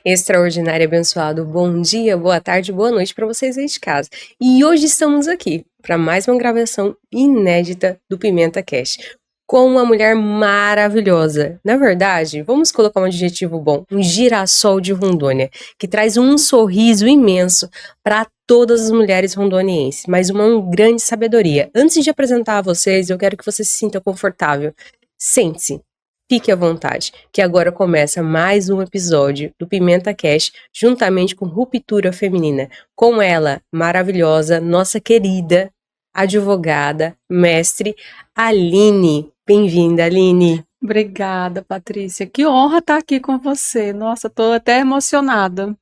extraordinário e abençoado bom dia, boa tarde, boa noite para vocês aí de casa. E hoje estamos aqui para mais uma gravação inédita do Pimenta Cast com uma mulher maravilhosa. Na verdade, vamos colocar um adjetivo bom, um girassol de Rondônia, que traz um sorriso imenso para todas as mulheres rondonienses, mas uma grande sabedoria. Antes de apresentar a vocês, eu quero que você se sinta confortável. Sente-se. Fique à vontade, que agora começa mais um episódio do Pimenta Cast, juntamente com Ruptura Feminina. Com ela, maravilhosa, nossa querida advogada, mestre, Aline. Bem-vinda, Aline. Obrigada, Patrícia. Que honra estar aqui com você. Nossa, tô até emocionada.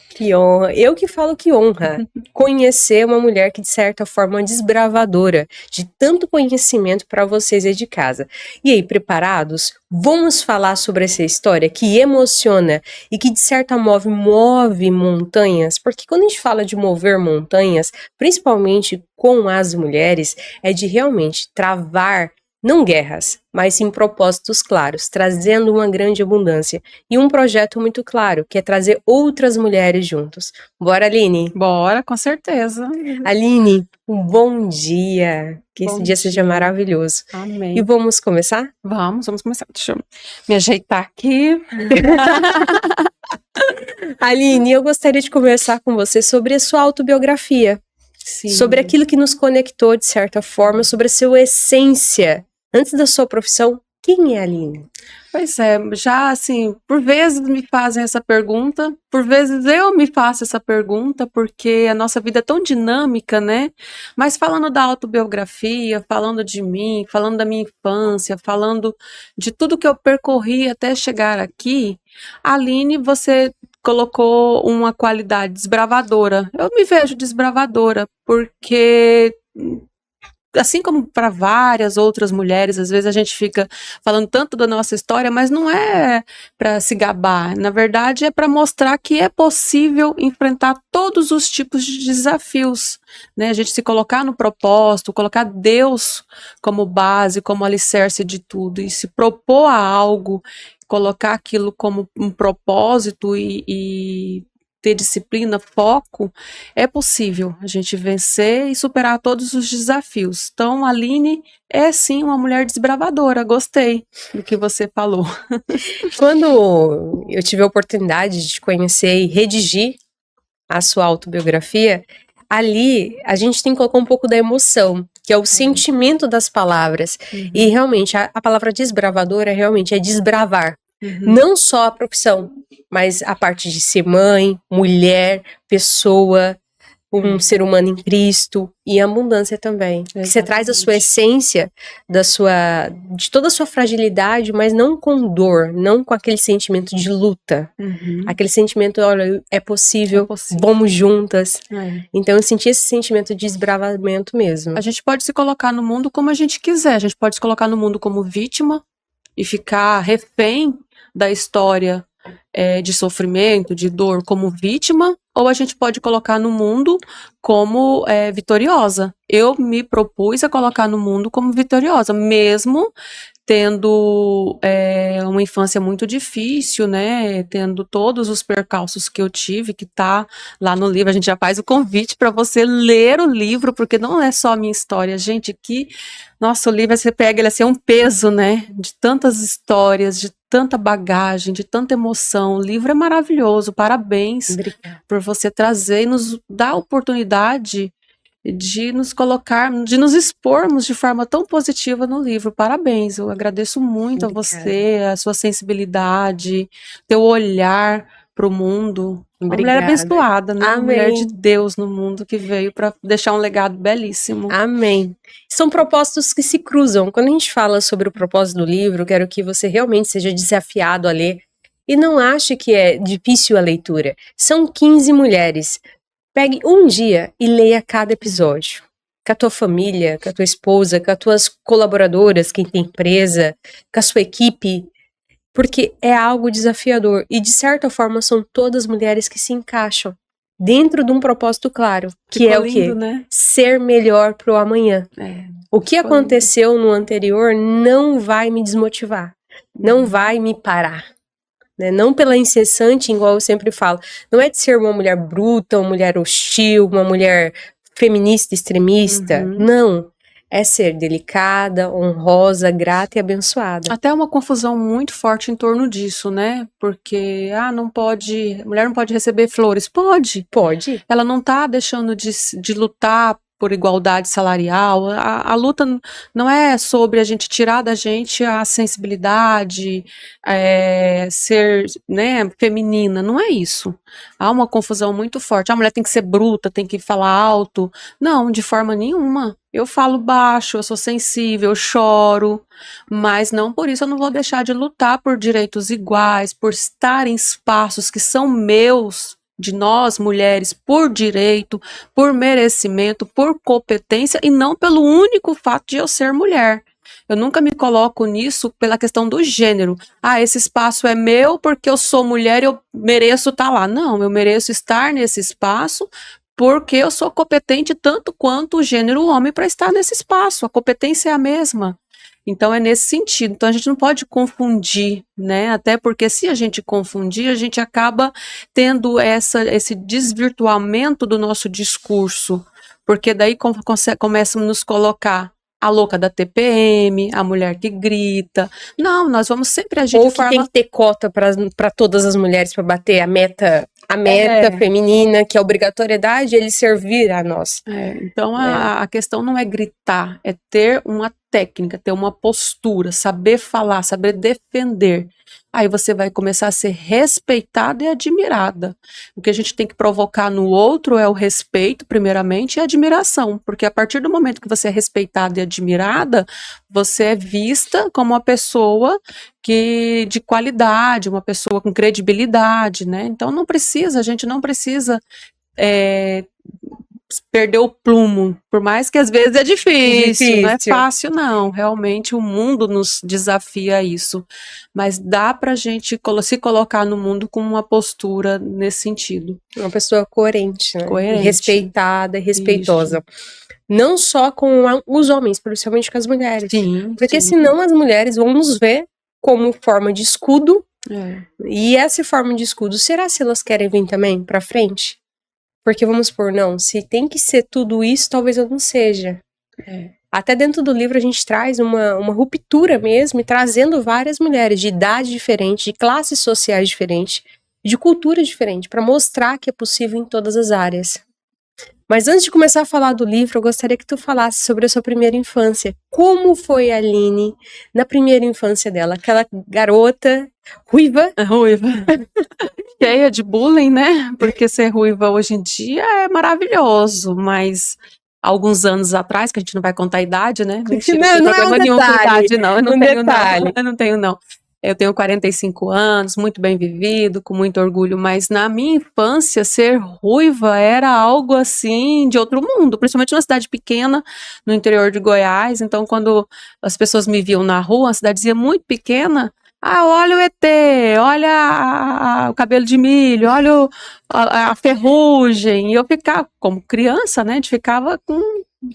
Que honra. Eu que falo que honra. Conhecer uma mulher que, de certa forma, é desbravadora de tanto conhecimento para vocês aí de casa. E aí, preparados? Vamos falar sobre essa história que emociona e que, de certa forma, move montanhas. Porque quando a gente fala de mover montanhas, principalmente com as mulheres, é de realmente travar não guerras, mas sim propósitos claros, trazendo uma grande abundância. E um projeto muito claro, que é trazer outras mulheres juntos. Bora, Aline? Bora, com certeza. Aline, um bom dia. Que esse dia seja maravilhoso. Amém. E vamos começar? Vamos começar. Deixa eu me ajeitar aqui. Aline, eu gostaria de conversar com você sobre a sua autobiografia. Sim. Sobre aquilo que nos conectou, de certa forma, sobre a sua essência. Antes da sua profissão, quem é a Aline? Pois é, já assim, por vezes me fazem essa pergunta, por vezes eu me faço essa pergunta, porque a nossa vida é tão dinâmica, né? Mas falando da autobiografia, falando de mim, falando da minha infância, falando de tudo que eu percorri até chegar aqui, Aline, você colocou uma qualidade desbravadora. Eu me vejo desbravadora, porque assim como para várias outras mulheres, às vezes a gente fica falando tanto da nossa história, mas não é para se gabar. Na verdade, é para mostrar que é possível enfrentar todos os tipos de desafios, né? A gente se colocar no propósito, colocar Deus como base, como alicerce de tudo e se propor a algo, colocar aquilo como um propósito e ter disciplina, foco, é possível a gente vencer e superar todos os desafios. Então, a Aline é sim uma mulher desbravadora. Gostei do que você falou. Quando eu tive a oportunidade de conhecer e redigir a sua autobiografia, ali a gente tem que colocar um pouco da emoção, que é o sentimento das palavras. E realmente, a palavra desbravadora realmente é desbravar. Não só a profissão, mas a parte de ser mãe, mulher, pessoa, um ser humano em Cristo e a abundância também. Que você traz a sua essência, de toda a sua fragilidade, mas não com dor, não com aquele sentimento de luta. Aquele sentimento, olha, é possível, vamos juntas. Então eu senti esse sentimento de desbravamento mesmo. A gente pode se colocar no mundo como a gente quiser, a gente pode se colocar no mundo como vítima e ficar refém da história de sofrimento, de dor como vítima, ou a gente pode colocar no mundo como vitoriosa. Eu me propus a colocar no mundo como vitoriosa, mesmo tendo uma infância muito difícil, né, tendo todos os percalços que eu tive, que tá lá no livro. A gente já faz o convite para você ler o livro, porque não é só a minha história, gente, que, nossa, o livro, você pega ele assim, é um peso, né, de tantas histórias, de tanta bagagem, de tanta emoção. O livro é maravilhoso, parabéns. Obrigada. Por você trazer e nos dar a oportunidade de nos colocar, de nos expormos de forma tão positiva no livro. Parabéns, eu agradeço muito Obrigada. a você, a sua sensibilidade, teu olhar para o mundo. Uma mulher abençoada, né? Amém. Uma mulher de Deus no mundo que veio para deixar um legado belíssimo. Amém. São propósitos que se cruzam. Quando a gente fala sobre o propósito do livro, eu quero que você realmente seja desafiado a ler e não ache que é difícil a leitura. São 15 mulheres. Pegue um dia e leia cada episódio. Com a tua família, com a tua esposa, com as tuas colaboradoras, quem tem empresa, com a sua equipe, porque é algo desafiador. E de certa forma são todas mulheres que se encaixam dentro de um propósito claro, que é o quê? Né? Ser melhor pro amanhã. O que aconteceu no anterior não vai me desmotivar, não vai me parar. né? Não pela incessante, igual eu sempre falo. Não é de ser uma mulher bruta, uma mulher hostil, uma mulher feminista, extremista. Uhum. Não. É ser delicada, honrosa, grata e abençoada. Até uma confusão muito forte em torno disso, né? Porque, não pode, a mulher não pode receber flores. Pode. Pode. Ela não tá deixando de lutar por igualdade salarial. A luta não é sobre a gente tirar da gente a sensibilidade, ser, né, feminina. Não é isso. Há uma confusão muito forte. A mulher tem que ser bruta, tem que falar alto. Não, de forma nenhuma. Eu falo baixo, eu sou sensível, eu choro, mas não por isso eu não vou deixar de lutar por direitos iguais, por estar em espaços que são meus, de nós mulheres, por direito, por merecimento, por competência e não pelo único fato de eu ser mulher. Eu nunca me coloco nisso pela questão do gênero. Esse espaço é meu porque eu sou mulher e eu mereço estar lá. Não, eu mereço estar nesse espaço porque eu sou competente tanto quanto o gênero homem para estar nesse espaço. A competência é a mesma. Então é nesse sentido. Então a gente não pode confundir, né? Até porque se a gente confundir, a gente acaba tendo esse desvirtuamento do nosso discurso, porque daí começam a nos colocar a louca da TPM, a mulher que grita. Não, nós vamos sempre agir Ou de que forma... tem que ter cota para todas as mulheres para bater a meta É. feminina, que é a obrigatoriedade ele servir a nós. Então a questão não é gritar, é ter uma técnica, ter uma postura, saber falar, saber defender. Aí você vai começar a ser respeitada e admirada. O que a gente tem que provocar no outro é o respeito, primeiramente, e a admiração. Porque a partir do momento que você é respeitada e admirada, você é vista como uma pessoa de qualidade, uma pessoa com credibilidade, né? Então a gente não precisa perder o plumo, por mais que às vezes é difícil, não é fácil não, realmente o mundo nos desafia a isso, mas dá pra gente se colocar no mundo com uma postura nesse sentido. Uma pessoa coerente, né? Coerente. E respeitada e respeitosa. Isso. Não só com os homens, principalmente com as mulheres. Sim, porque sim. senão as mulheres vão nos ver como forma de escudo, e essa forma de escudo, será se elas querem vir também pra frente? Porque vamos supor, não, se tem que ser tudo isso, talvez eu não seja. Até dentro do livro a gente traz uma ruptura mesmo, e trazendo várias mulheres de idade diferente, de classes sociais diferentes, de cultura diferente, para mostrar que é possível em todas as áreas. Mas antes de começar a falar do livro, eu gostaria que tu falasse sobre a sua primeira infância. Como foi a Aline na primeira infância dela? Aquela garota ruiva. Ruiva. Cheia de bullying, né? Porque ser ruiva hoje em dia é maravilhoso, mas alguns anos atrás, que a gente não vai contar a idade, né? Mentira, não é um detalhe. não. Eu não tenho, não. Eu tenho 45 anos, muito bem vivido, com muito orgulho, mas na minha infância, ser ruiva era algo assim de outro mundo, principalmente numa cidade pequena, no interior de Goiás. Então, quando as pessoas me viam na rua, uma cidadezinha muito pequena, olha o ET, olha o cabelo de milho, olha a ferrugem. E eu ficava, como criança, né, a gente ficava com...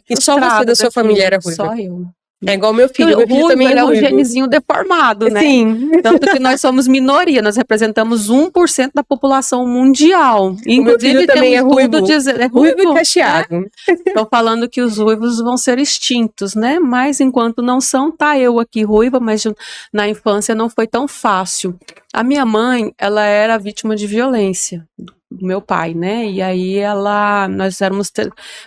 E só você da sua família era ruiva? Só eu. É igual meu filho, meu filho também é um ruivo. genezinho deformado, né? Sim. Tanto que nós somos minoria, nós representamos 1% da população mundial. Inclusive, também é ruivo. Ruivo e cacheado. Estão falando que os ruivos vão ser extintos, né? Mas enquanto não são, tá eu aqui ruiva, mas na infância não foi tão fácil. A minha mãe, ela era vítima de violência do meu pai, né? E aí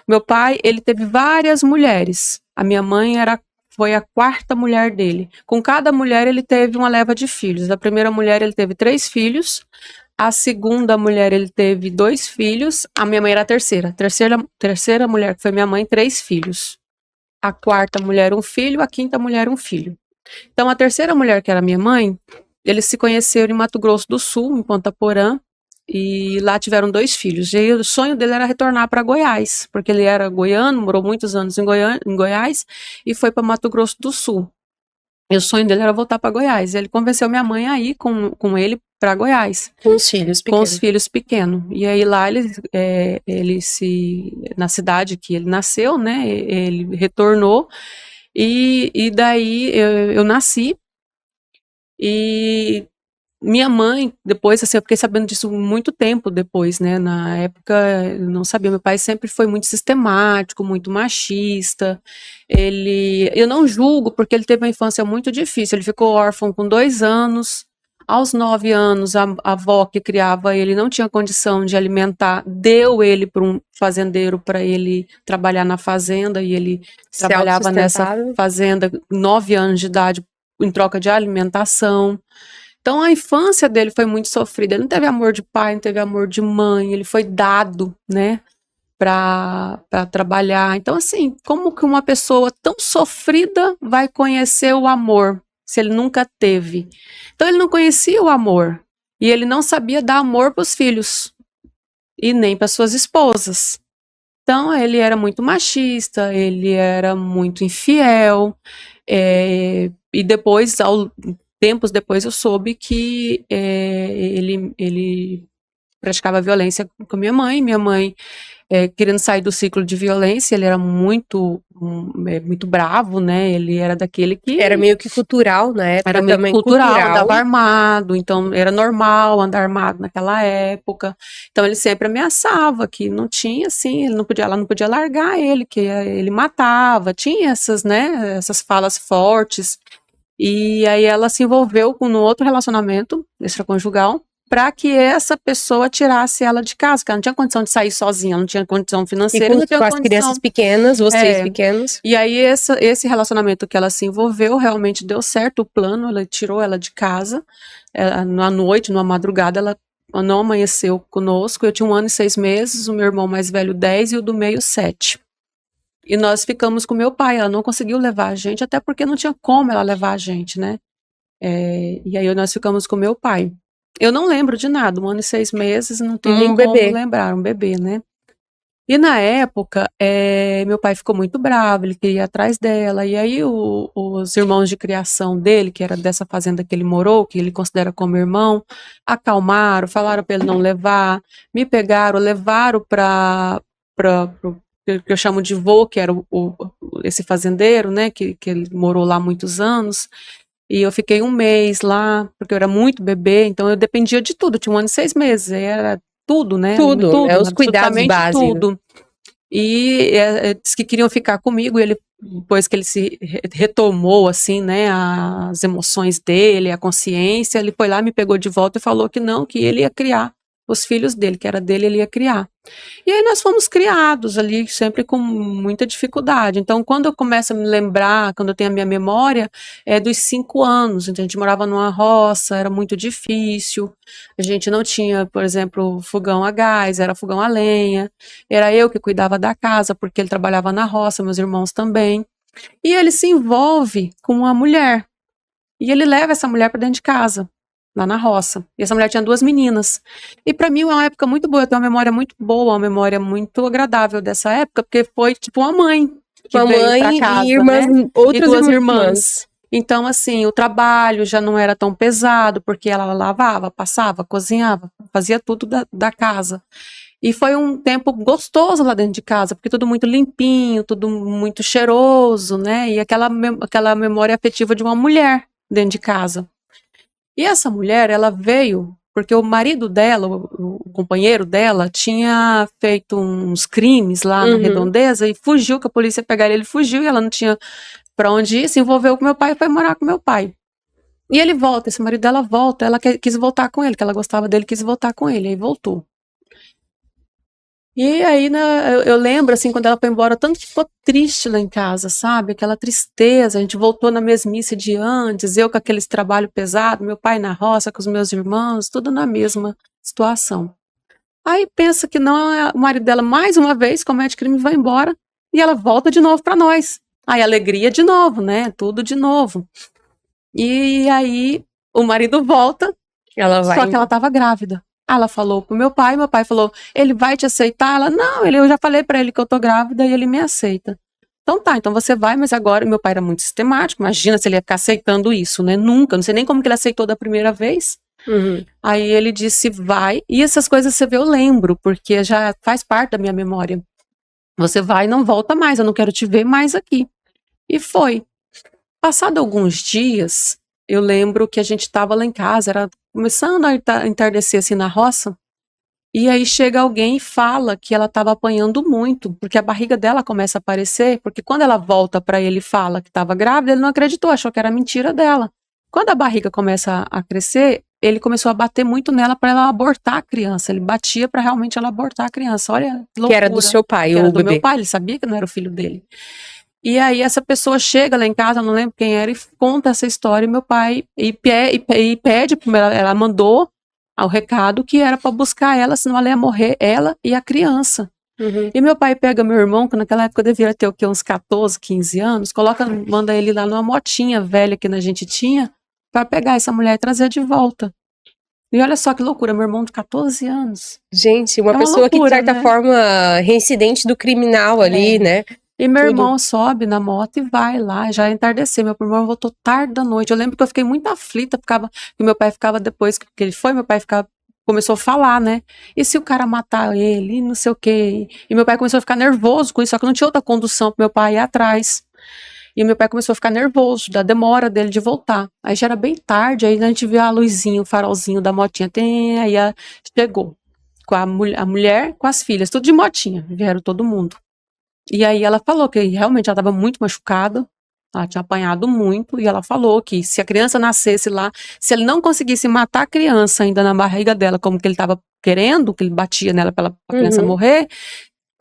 meu pai, ele teve várias mulheres. A minha mãe foi a quarta mulher dele. Com cada mulher ele teve uma leva de filhos. Da primeira mulher ele teve 3 filhos. A segunda mulher ele teve 2 filhos. A minha mãe era a terceira. Terceira mulher, que foi minha mãe, 3 filhos. A quarta mulher, 1 filho. A quinta mulher, 1 filho. Então a terceira mulher, que era minha mãe, eles se conheceram em Mato Grosso do Sul, em Ponta Porã. E lá tiveram 2 filhos. E o sonho dele era retornar para Goiás, porque ele era goiano, morou muitos anos em Goiás e foi para Mato Grosso do Sul. E o sonho dele era voltar para Goiás. E ele convenceu minha mãe a ir com ele para Goiás. Com os filhos pequenos. Com os filhos pequenos. E aí lá na cidade que ele nasceu, né? Ele retornou. E daí eu nasci. E minha mãe, depois, assim, eu fiquei sabendo disso muito tempo depois, né? Na época, eu não sabia. Meu pai sempre foi muito sistemático, muito machista. Eu não julgo, porque ele teve uma infância muito difícil. Ele ficou órfão com 2 anos. Aos 9 anos, a avó que criava ele não tinha condição de alimentar, deu ele para um fazendeiro para ele trabalhar na fazenda, e ele Se trabalhava nessa autossustentável. fazenda 9 anos de idade em troca de alimentação. Então a infância dele foi muito sofrida. Ele não teve amor de pai, não teve amor de mãe, ele foi dado, né, para trabalhar. Então, assim, como que uma pessoa tão sofrida vai conhecer o amor se ele nunca teve? Então ele não conhecia o amor e ele não sabia dar amor para os filhos e nem para suas esposas. Então ele era muito machista, ele era muito infiel, e depois, tempos depois, eu soube que ele praticava violência com a minha mãe. Minha mãe, querendo sair do ciclo de violência, ele era muito bravo, né? Ele era daquele que Era meio que cultural na época, era meio também cultural, cultural. andava armado, então era normal andar armado naquela época. Então ele sempre ameaçava que não tinha, assim, ela não podia largar ele, que ele matava. Tinha essas, né, essas falas fortes. E aí ela se envolveu no outro relacionamento extraconjugal para que essa pessoa tirasse ela de casa, porque ela não tinha condição de sair sozinha, ela não tinha condição E financeira, não tinha com as condição. crianças pequenas, vocês pequenos. E aí esse relacionamento que ela se envolveu realmente deu certo o plano, ela tirou ela de casa, na noite, numa madrugada, ela não amanheceu conosco. Eu tinha 1 ano e 6 meses, o meu irmão mais velho 10 e o do meio 7. E nós ficamos com meu pai, ela não conseguiu levar a gente, até porque não tinha como ela levar a gente, né? E aí nós ficamos com meu pai. Eu não lembro de nada, 1 ano e 6 meses, não tem nem como lembrar, um bebê, né? E na época, meu pai ficou muito bravo, ele queria ir atrás dela, e aí os irmãos de criação dele, que era dessa fazenda que ele morou, que ele considera como irmão, acalmaram, falaram para ele não levar, me pegaram, levaram para que eu chamo de vô, que era esse fazendeiro, né, que ele morou lá há muitos anos. E eu fiquei 1 mês lá, porque eu era muito bebê, então eu dependia de tudo. Eu tinha 1 ano e 6 meses, era tudo, né? Tudo, Tudo, os cuidados absolutamente básicos. tudo. E disse que queriam ficar comigo, e ele, depois que ele se retomou, assim, né, as emoções dele, a consciência, ele foi lá, me pegou de volta e falou que não, que ele ia criar os filhos dele, que era dele, ele ia criar. E aí nós fomos criados ali, sempre com muita dificuldade. Então, quando eu começo a me lembrar, quando eu tenho a minha memória, é dos 5 anos. Então, a gente morava numa roça, era muito difícil. A gente não tinha, por exemplo, fogão a gás, era fogão a lenha. Era eu que cuidava da casa, porque ele trabalhava na roça, meus irmãos também. E ele se envolve com uma mulher. E ele leva essa mulher para dentro de casa, lá na roça. E essa mulher tinha 2 meninas. E para mim é uma época muito boa, eu tenho uma memória muito boa, uma memória muito agradável dessa época, porque foi tipo uma mãe que Uma veio mãe pra casa, e irmãs, né? outras E 2 irmãs. irmãs. Então, assim, o trabalho já não era tão pesado, porque ela lavava, passava, cozinhava, fazia tudo da casa. E foi um tempo gostoso lá dentro de casa, porque tudo muito limpinho, tudo muito cheiroso, né? E aquela memória afetiva de uma mulher dentro de casa. E essa mulher, ela veio porque o marido dela, o companheiro dela, tinha feito uns crimes lá na redondeza e fugiu, que a polícia pegar ele fugiu, e ela não tinha para onde ir, se envolveu com meu pai e foi morar com meu pai. E ele volta, esse marido dela volta, ela quis voltar com ele, que ela gostava dele, quis voltar com ele, aí voltou. E aí, né, eu lembro, assim, quando ela foi embora, tanto que ficou triste lá em casa, sabe? Aquela tristeza, a gente voltou na mesmice de antes, eu com aquele trabalho pesado, meu pai na roça com os meus irmãos, tudo na mesma situação. Aí pensa que não, o marido dela, mais uma vez, comete crime e vai embora, e ela volta de novo para nós. Aí alegria de novo, né? Tudo de novo. E aí o marido volta, só que ela estava grávida. Ela falou pro meu pai falou, ele vai te aceitar? Ela, não, eu já falei pra ele que eu tô grávida e ele me aceita. Então tá, então você vai, mas agora, meu pai era muito sistemático, imagina se ele ia ficar aceitando isso, né? Nunca, não sei nem como que ele aceitou da primeira vez. Aí ele disse, vai, e essas coisas você vê, eu lembro, porque já faz parte da minha memória. Você vai e não volta mais, eu não quero te ver mais aqui. E foi. Passado alguns dias, eu lembro que a gente estava lá em casa, era começando a entardecer assim na roça, e aí chega alguém e fala que ela estava apanhando muito, porque a barriga dela começa a aparecer, porque quando ela volta para ele e fala que estava grávida, ele não acreditou, achou que era mentira dela. Quando a barriga começa a crescer, ele começou a bater muito nela para ela abortar a criança. Ele batia para realmente ela abortar a criança. Olha, que loucura. Que era do seu pai, Que o era do bebê. meu pai, ele sabia que não era o filho dele. E aí essa pessoa chega lá em casa, não lembro quem era, e conta essa história, e meu pai, e pede, ela mandou o recado que era para buscar ela, senão ela ia morrer, ela e a criança. Uhum. E meu pai pega meu irmão, que naquela época eu devia ter o quê, uns 14, 15 anos, manda ele lá numa motinha velha que a gente tinha, para pegar essa mulher e trazer de volta. E olha só que loucura, meu irmão de 14 anos. Gente, uma É uma pessoa que, de loucura, certa né? forma, reincidente do criminal ali, né? E meu Tudo. irmão sobe na moto e vai lá, já entardeceu. Meu irmão voltou tarde da noite. Eu lembro que eu fiquei muito aflita, que meu pai ficava depois que ele foi, meu pai começou a falar, né? E se o cara matar ele, e não sei o quê. E meu pai começou a ficar nervoso com isso, só que não tinha outra condução pro meu pai ir atrás. E meu pai começou a ficar nervoso da demora dele de voltar. Aí já era bem tarde, aí a gente viu a luzinha, o farolzinho da motinha. Aí chegou com a mulher, com as filhas, tudo de motinha. Vieram todo mundo. E aí ela falou que realmente ela estava muito machucada, ela tinha apanhado muito, e ela falou que se a criança nascesse lá, se ele não conseguisse matar a criança ainda na barriga dela, como que ele estava querendo, que ele batia nela para a criança morrer,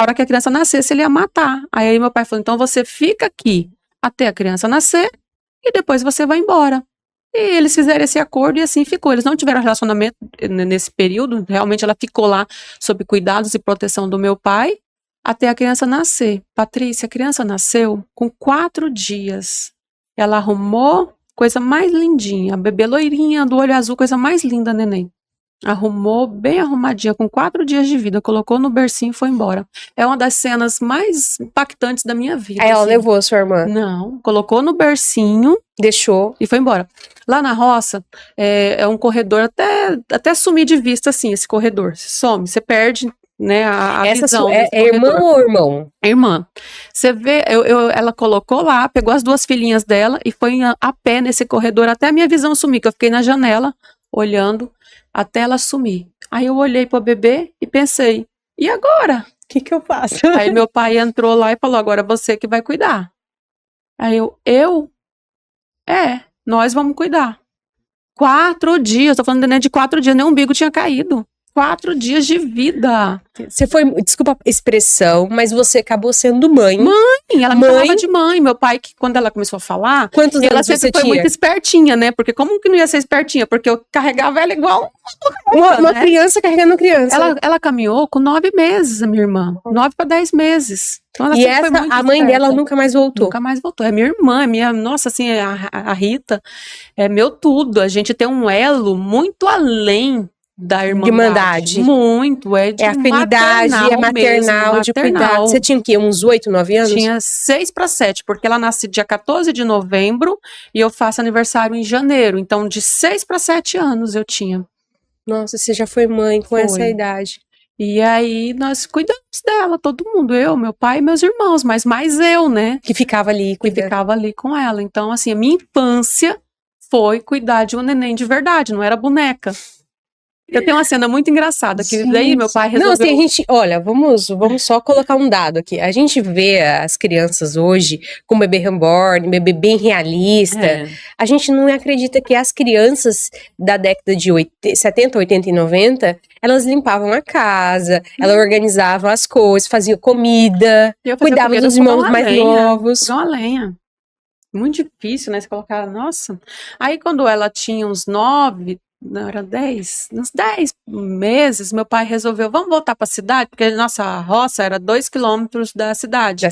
a hora que a criança nascesse, ele ia matar. Aí meu pai falou, então você fica aqui até a criança nascer, e depois você vai embora. E eles fizeram esse acordo e assim ficou. Eles não tiveram relacionamento nesse período, realmente ela ficou lá sob cuidados e proteção do meu pai, até a criança nascer. Patrícia, a criança nasceu com 4 dias. Ela arrumou, coisa mais lindinha, a bebê loirinha, do olho azul, coisa mais linda, neném. Arrumou, bem arrumadinha, com 4 dias de vida, colocou no bercinho e foi embora. É uma das cenas mais impactantes da minha vida. Aí ela assim. levou a sua irmã. Não, colocou no bercinho, Deixou. e foi embora. Lá na roça, é um corredor, até sumir de vista, assim, esse corredor. Some, você perde, né, a visão é desse irmã corredor. ou irmão? Irmã. Você vê, ela colocou lá, pegou as 2 filhinhas dela e foi a pé nesse corredor até a minha visão sumir, que eu fiquei na janela, olhando, até ela sumir. Aí eu olhei pro bebê e pensei, e agora? O que eu faço? Aí meu pai entrou lá e falou, agora você que vai cuidar. Aí nós vamos cuidar. 4 dias, tô falando de 4 dias, nem o umbigo tinha caído. 4 dias de vida. Você foi, desculpa a expressão, mas você acabou sendo mãe. Ela me chamava de mãe. Meu pai, que quando ela começou a falar, Quantos ela anos sempre você foi tinha? muito espertinha, né? Porque como que não ia ser espertinha? Porque eu carregava ela igual Uma né? criança carregando criança. Ela caminhou com 9 meses, a minha irmã. 9 para 10 meses. Então ela E sempre foi muito a mãe esperta. dela nunca mais voltou. Nunca mais voltou. É minha irmã, nossa, assim, a Rita é meu tudo. A gente tem um elo muito além da irmandade. Irmandade. Muito. É de afinidade, maternal mesmo, de cuidado. Você tinha o quê? Uns 8, 9 anos? Tinha 6 para 7, porque ela nasce dia 14 de novembro e eu faço aniversário em janeiro. Então, de 6 para 7 anos eu tinha. Nossa, você já foi mãe com essa idade. E aí nós cuidamos dela, todo mundo, eu, meu pai e meus irmãos, mas mais eu, né? Que ficava ali Que ficava ali com ela. Então, assim, a minha infância foi cuidar de um neném de verdade, não era boneca. Eu tenho uma cena muito engraçada, que daí meu pai resolveu... Não, assim, a gente, olha, vamos só colocar um dado aqui. A gente vê as crianças hoje com bebê reborn, bebê bem realista. A gente não acredita que as crianças da década de 70, 80 e 90, elas limpavam a casa, elas organizavam as coisas, faziam comida, cuidavam dos irmãos mais novos. Igual a lenha. Muito difícil, né? Você colocar, nossa. Aí quando ela tinha uns 9... Não, era 10, uns 10 meses, meu pai resolveu, vamos voltar para a cidade, porque a nossa roça era 2 quilômetros da cidade.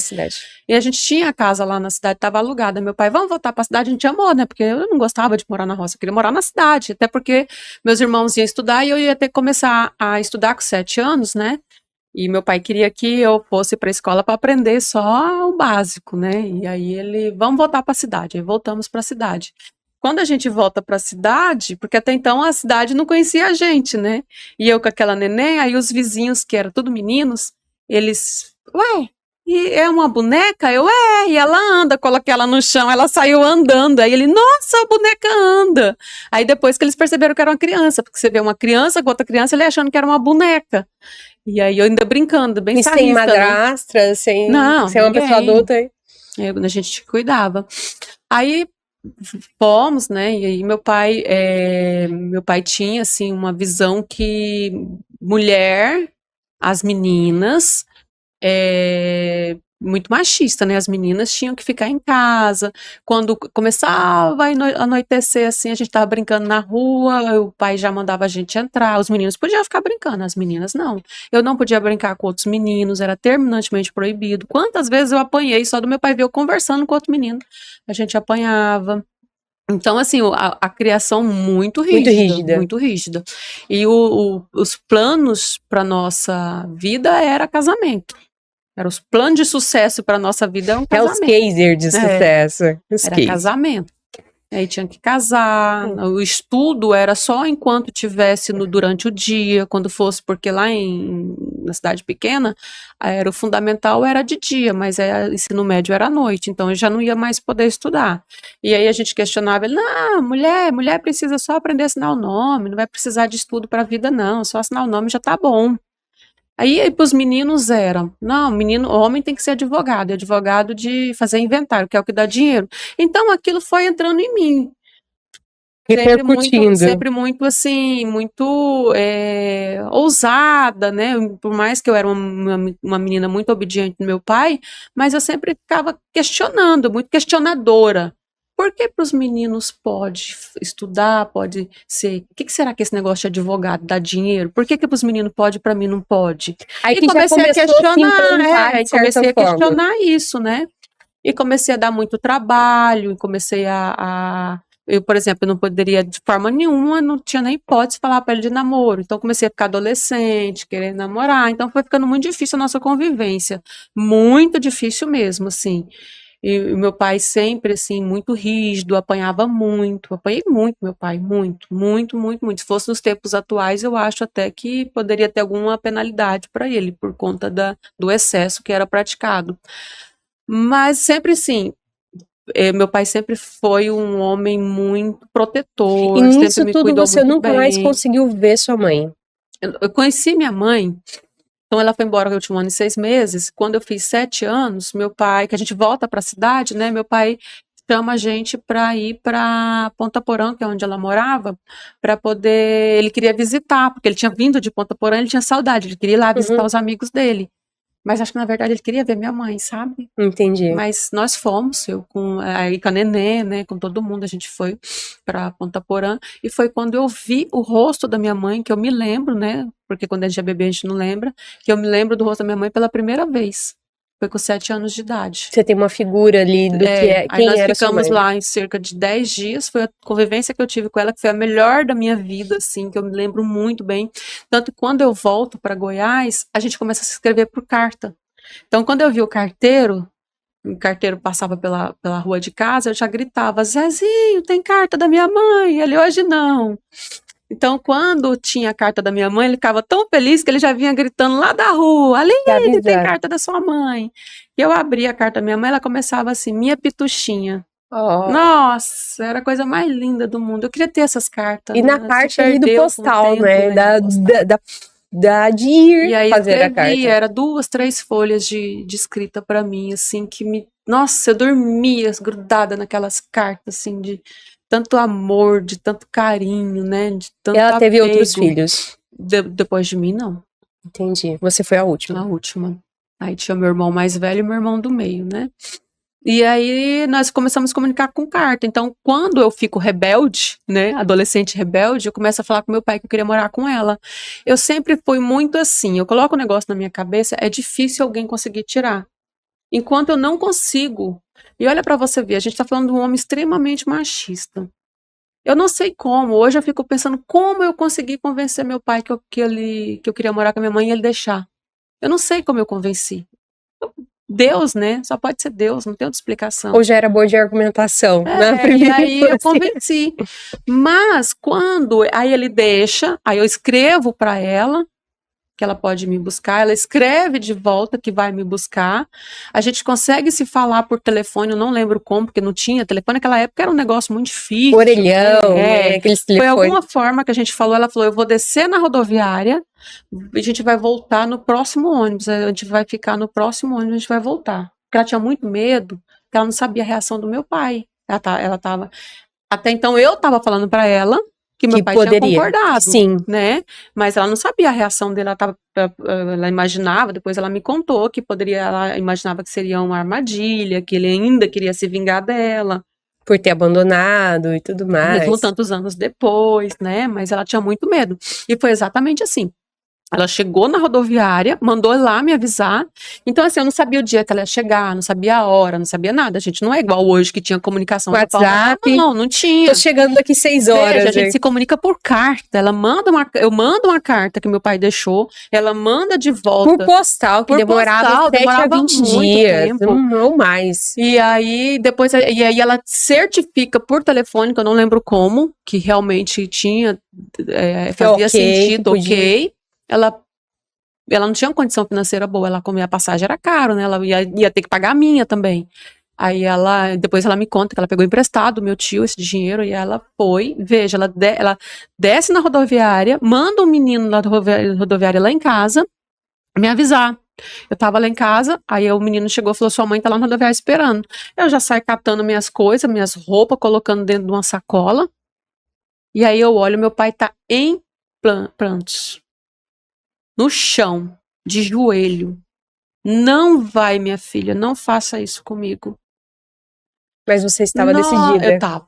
E a gente tinha casa lá na cidade, estava alugada. Meu pai, vamos voltar para a cidade, a gente amou, né? Porque eu não gostava de morar na roça, eu queria morar na cidade, até porque meus irmãos iam estudar e eu ia ter que começar a estudar com 7 anos, né? E meu pai queria que eu fosse para a escola para aprender só o básico, né? E aí vamos voltar para a cidade. Aí voltamos para a cidade. Quando a gente volta para a cidade, porque até então a cidade não conhecia a gente, né? E eu com aquela neném, aí os vizinhos, que eram tudo meninos, eles, ué, e é uma boneca? E ela anda, coloquei ela no chão, ela saiu andando, aí ele, nossa, a boneca anda. Aí depois que eles perceberam que era uma criança, porque você vê uma criança com outra criança, ele achando que era uma boneca. E aí eu ainda brincando, bem E sem sarrista, né? madrastra, sem Não, uma pessoa ninguém. adulta. A gente cuidava. Aí fomos, né? E aí meu pai tinha assim uma visão que mulher, as meninas, muito machista, né? As meninas tinham que ficar em casa. Quando começava a anoitecer, assim, a gente tava brincando na rua, o pai já mandava a gente entrar. Os meninos podiam ficar brincando, as meninas não. Eu não podia brincar com outros meninos, era terminantemente proibido. Quantas vezes eu apanhei só do meu pai ver eu conversando com outro menino? A gente apanhava. Então, assim, a criação muito rígida, muito rígida. E os planos para nossa vida era casamento. Eram os planos de sucesso para nossa vida, era um casamento. É os caser de sucesso. Era casamento. Aí tinha que casar, o estudo era só enquanto tivesse durante o dia, quando fosse, porque lá na cidade pequena, era o fundamental era de dia, mas ensino médio era à noite, então eu já não ia mais poder estudar. E aí a gente questionava ele, não, mulher precisa só aprender a assinar o nome, não vai precisar de estudo para a vida não, só assinar o nome já tá bom. Aí para os meninos não, homem tem que ser advogado, advogado de fazer inventário, que é o que dá dinheiro. Então aquilo foi entrando em mim. Repercutindo. Sempre muito assim, muito ousada, né? Por mais que eu era uma menina muito obediente do meu pai, mas eu sempre ficava questionando, muito questionadora. Por que para os meninos pode estudar, pode ser... O que será que esse negócio de advogado dá dinheiro? Por que para os meninos pode e para mim não pode? Aí E comecei a questionar, isso, né? E comecei a dar muito trabalho, e comecei eu, por exemplo, eu não poderia de forma nenhuma, não tinha nem hipótese de falar para ele de namoro. Então comecei a ficar adolescente, querer namorar. Então foi ficando muito difícil a nossa convivência. Muito difícil mesmo, assim. E meu pai sempre, assim, muito rígido, apanhava muito. Apanhei muito, meu pai, muito, muito, muito, muito. Se fosse nos tempos atuais, eu acho até que poderia ter alguma penalidade para ele, por conta do excesso que era praticado. Mas sempre, assim, meu pai sempre foi um homem muito protetor. E nisso sempre me tudo cuidou você muito nunca bem. mais conseguiu ver sua mãe? Eu conheci minha mãe, então ela foi embora no último ano e 6 meses. Quando eu fiz 7 anos, meu pai, que a gente volta para a cidade, né? Meu pai chama a gente para ir para Ponta Porã, que é onde ela morava, para poder. Ele queria visitar, porque ele tinha vindo de Ponta Porã, ele tinha saudade, ele queria ir lá visitar os amigos dele. Mas acho que na verdade ele queria ver minha mãe, sabe? Entendi. Mas nós fomos, eu com a Nenê, né, com todo mundo, a gente foi para Ponta Porã, e foi quando eu vi o rosto da minha mãe, que eu me lembro, né, porque quando a gente é bebê a gente não lembra, que eu me lembro do rosto da minha mãe pela primeira vez. Foi com 7 anos de idade. Você tem uma figura ali do que é, quem era sua mãe. Aí nós ficamos lá em cerca de 10 dias, foi a convivência que eu tive com ela, que foi a melhor da minha vida, assim, que eu me lembro muito bem. Tanto que quando eu volto para Goiás, a gente começa a se escrever por carta. Então, quando eu vi o carteiro passava pela rua de casa, eu já gritava, Zezinho, tem carta da minha mãe? Ele, hoje não. Então, quando tinha a carta da minha mãe, ele ficava tão feliz que ele já vinha gritando lá da rua, Aline, tem carta da sua mãe. E eu abria a carta da minha mãe, ela começava assim, minha pituxinha. Oh. Nossa, era a coisa mais linda do mundo. Eu queria ter essas cartas. E na parte ali do postal, né? De ir e aí fazer a carta. Era 2, 3 folhas de escrita para mim, assim, que me... Nossa, eu dormia grudada naquelas cartas, assim, de tanto amor, de tanto carinho, né? De tanto ela teve outros filhos? Depois de mim, não. Entendi. Você foi a última? A última. Aí tinha meu irmão mais velho e meu irmão do meio, né? E aí nós começamos a comunicar com carta. Então, quando eu fico rebelde, né, adolescente rebelde, eu começo a falar com meu pai que eu queria morar com ela. Eu sempre fui muito assim, eu coloco um negócio na minha cabeça, é difícil alguém conseguir tirar. Enquanto eu não consigo, e olha pra você ver, a gente tá falando de um homem extremamente machista. Eu não sei como, hoje eu fico pensando como eu consegui convencer meu pai que eu queria morar com a minha mãe e ele deixar. Eu não sei como eu convenci. Deus, né? Só pode ser Deus, não tem outra explicação. Ou já era boa de argumentação. E aí eu convenci. Mas quando aí ele deixa, aí eu escrevo para ela, que ela pode me buscar, ela escreve de volta que vai me buscar, a gente consegue se falar por telefone, eu não lembro como, porque não tinha telefone, naquela época era um negócio muito difícil. Orelhão, né? Aqueles Foi telefones. alguma forma que a gente falou, ela falou, eu vou descer na rodoviária, a gente vai voltar no próximo ônibus, a gente vai ficar no próximo ônibus, a gente vai voltar. Porque ela tinha muito medo, porque ela não sabia a reação do meu pai. Ela tava, até então eu tava falando para ela que meu pai tinha concordado, sim, né? Mas ela não sabia a reação dele, ela imaginava, depois ela me contou que poderia, ela imaginava que seria uma armadilha, que ele ainda queria se vingar dela. Por ter abandonado e tudo mais. Mesmo tantos anos depois, né? Mas ela tinha muito medo. E foi exatamente assim. Ela chegou na rodoviária, mandou lá me avisar. Então, assim, eu não sabia o dia que ela ia chegar, não sabia a hora, não sabia nada. A gente não é igual hoje que tinha comunicação. WhatsApp. Não tinha. Tô chegando daqui 6 horas. Veja, a gente se comunica por carta. Eu mando uma carta que meu pai deixou. Ela manda de volta. Por postal, que demorava 7 a 20 dias. Ou mais. E aí, depois, ela certifica por telefone, que eu não lembro como, que realmente tinha, fazia sentido, ok. Ela não tinha uma condição financeira boa, ela comia a passagem, era caro, né? Ela ia ter que pagar a minha também. Aí depois ela me conta que ela pegou emprestado do meu tio esse dinheiro e ela foi, veja, ela desce na rodoviária, manda um menino da rodoviária lá em casa me avisar. Eu tava lá em casa, aí o menino chegou e falou, sua mãe tá lá na rodoviária esperando. Eu já saio catando minhas coisas, minhas roupas, colocando dentro de uma sacola. E aí eu olho, meu pai tá em prantos. No chão, de joelho. Não vai, minha filha, não faça isso comigo. Mas você estava decidida. Eu tava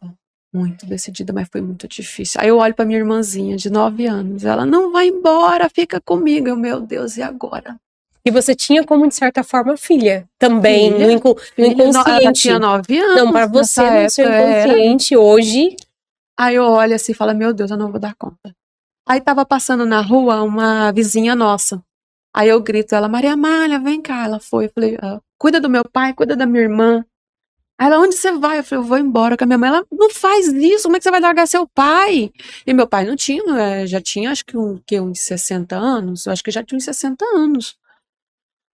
muito decidida, mas foi muito difícil. Aí eu olho pra minha irmãzinha de 9 anos, ela, não vai embora, fica comigo. Eu, meu Deus, e agora? E você tinha como, de certa forma, filha. Também, no inconsciente. Ela tinha 9 anos. Não, pra você, no seu inconsciente, hoje. Aí eu olho assim e falo, meu Deus, eu não vou dar conta. Aí tava passando na rua uma vizinha nossa. Aí eu grito ela, Maria Amália, vem cá. Ela foi, eu falei, cuida do meu pai, cuida da minha irmã. Aí ela, onde você vai? Eu falei, eu vou embora com a minha mãe. Ela, não faz isso, como é que você vai largar seu pai? E meu pai não tinha, já tinha acho que uns 60 anos, eu acho que já tinha uns 60 anos.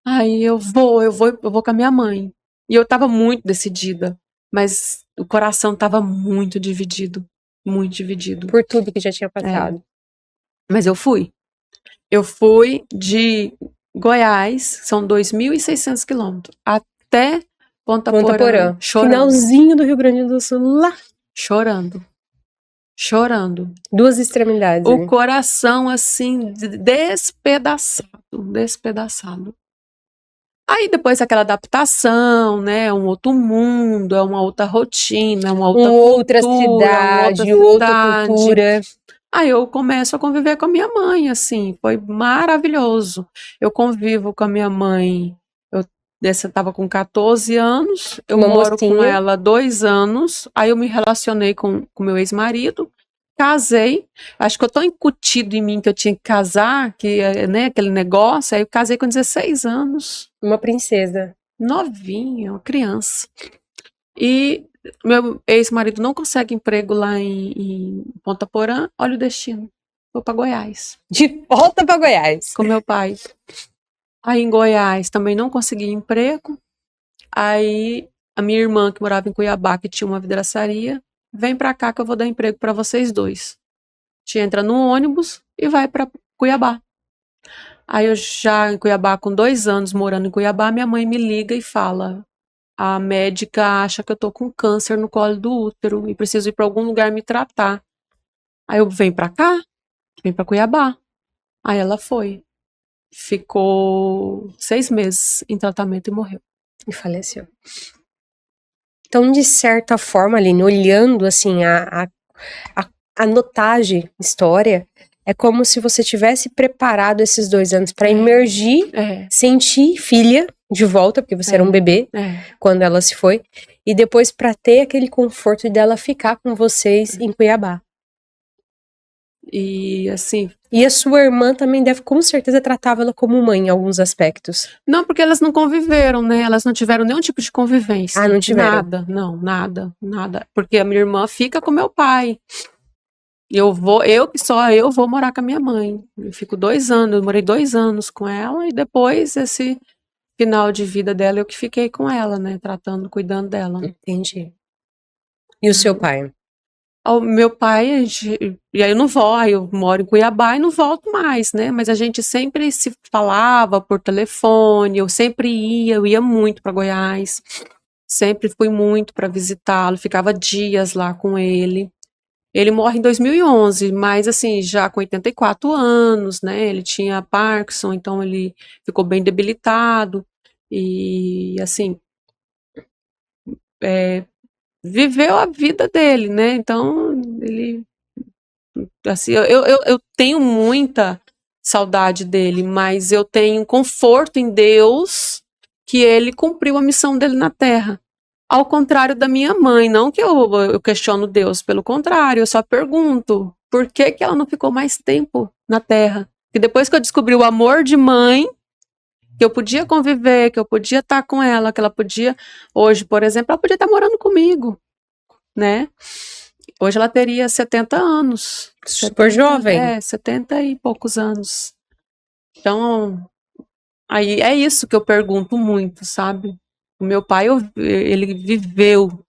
Aí eu vou com a minha mãe. E eu tava muito decidida, mas o coração tava muito dividido. Muito dividido. Por tudo que já tinha passado. Mas eu fui. Eu fui de Goiás, são 2.600 quilômetros, até Ponta Porã. Chorando. Finalzinho do Rio Grande do Sul, lá. Chorando. Duas extremidades. O coração, assim, despedaçado. Aí depois aquela adaptação, né, é um outro mundo, é uma outra rotina, é uma outra cidade, outra cultura. Aí eu começo a conviver com a minha mãe, assim, foi maravilhoso. Eu convivo com a minha mãe, eu estava com 14 anos, eu moro com ela há 2 anos, aí eu me relacionei com meu ex-marido, casei, acho que eu tô incutido em mim que eu tinha que casar, que, né, aquele negócio, aí eu casei com 16 anos. Uma princesa. Novinha, uma criança. E meu ex-marido não consegue emprego lá em Ponta Porã, olha o destino, vou para Goiás. De volta para Goiás. Com meu pai. Aí em Goiás também não consegui emprego, aí a minha irmã que morava em Cuiabá, que tinha uma vidraçaria, vem pra cá que eu vou dar emprego pra vocês dois. Te entra no ônibus e vai pra Cuiabá. Aí eu já em Cuiabá, com 2 anos morando em Cuiabá, minha mãe me liga e fala, a médica acha que eu tô com câncer no colo do útero e preciso ir pra algum lugar me tratar. Aí eu, vem pra cá, vem pra Cuiabá. Aí ela foi. Ficou 6 meses em tratamento e morreu. E faleceu. Então, de certa forma, Aline, olhando assim a notagem, história, é como se você tivesse preparado esses 2 anos para emergir, sentir filha de volta, porque você era um bebê quando ela se foi, e depois para ter aquele conforto dela ficar com vocês em Cuiabá. E assim. E a sua irmã também deve, com certeza, tratava ela como mãe em alguns aspectos. Não, porque elas não conviveram, né? Elas não tiveram nenhum tipo de convivência. Ah, não tiveram? Nada. Porque a minha irmã fica com meu pai. Eu vou morar com a minha mãe. Eu fico 2 anos, eu morei 2 anos com ela, e depois, esse final de vida dela, eu que fiquei com ela, né? Tratando, cuidando dela. Entendi. E o seu pai? O meu pai, e aí eu não vou, aí eu moro em Cuiabá e não volto mais, né? Mas a gente sempre se falava por telefone, eu sempre ia, eu ia muito para Goiás, sempre fui muito para visitá-lo, ficava dias lá com ele. Ele morre em 2011, mas assim, já com 84 anos, né? Ele tinha Parkinson, então ele ficou bem debilitado e assim, viveu a vida dele, né? Então, ele assim, eu tenho muita saudade dele, mas eu tenho conforto em Deus que ele cumpriu a missão dele na Terra. Ao contrário da minha mãe, não que eu questiono Deus, pelo contrário, eu só pergunto por que que ela não ficou mais tempo na Terra? E depois que eu descobri o amor de mãe, que eu podia conviver, que eu podia estar com ela, que ela podia, hoje, por exemplo, ela podia estar morando comigo, né? Hoje ela teria 70 anos. Super jovem. 70 e poucos anos. Então, aí é isso que eu pergunto muito, sabe? O meu pai, ele viveu,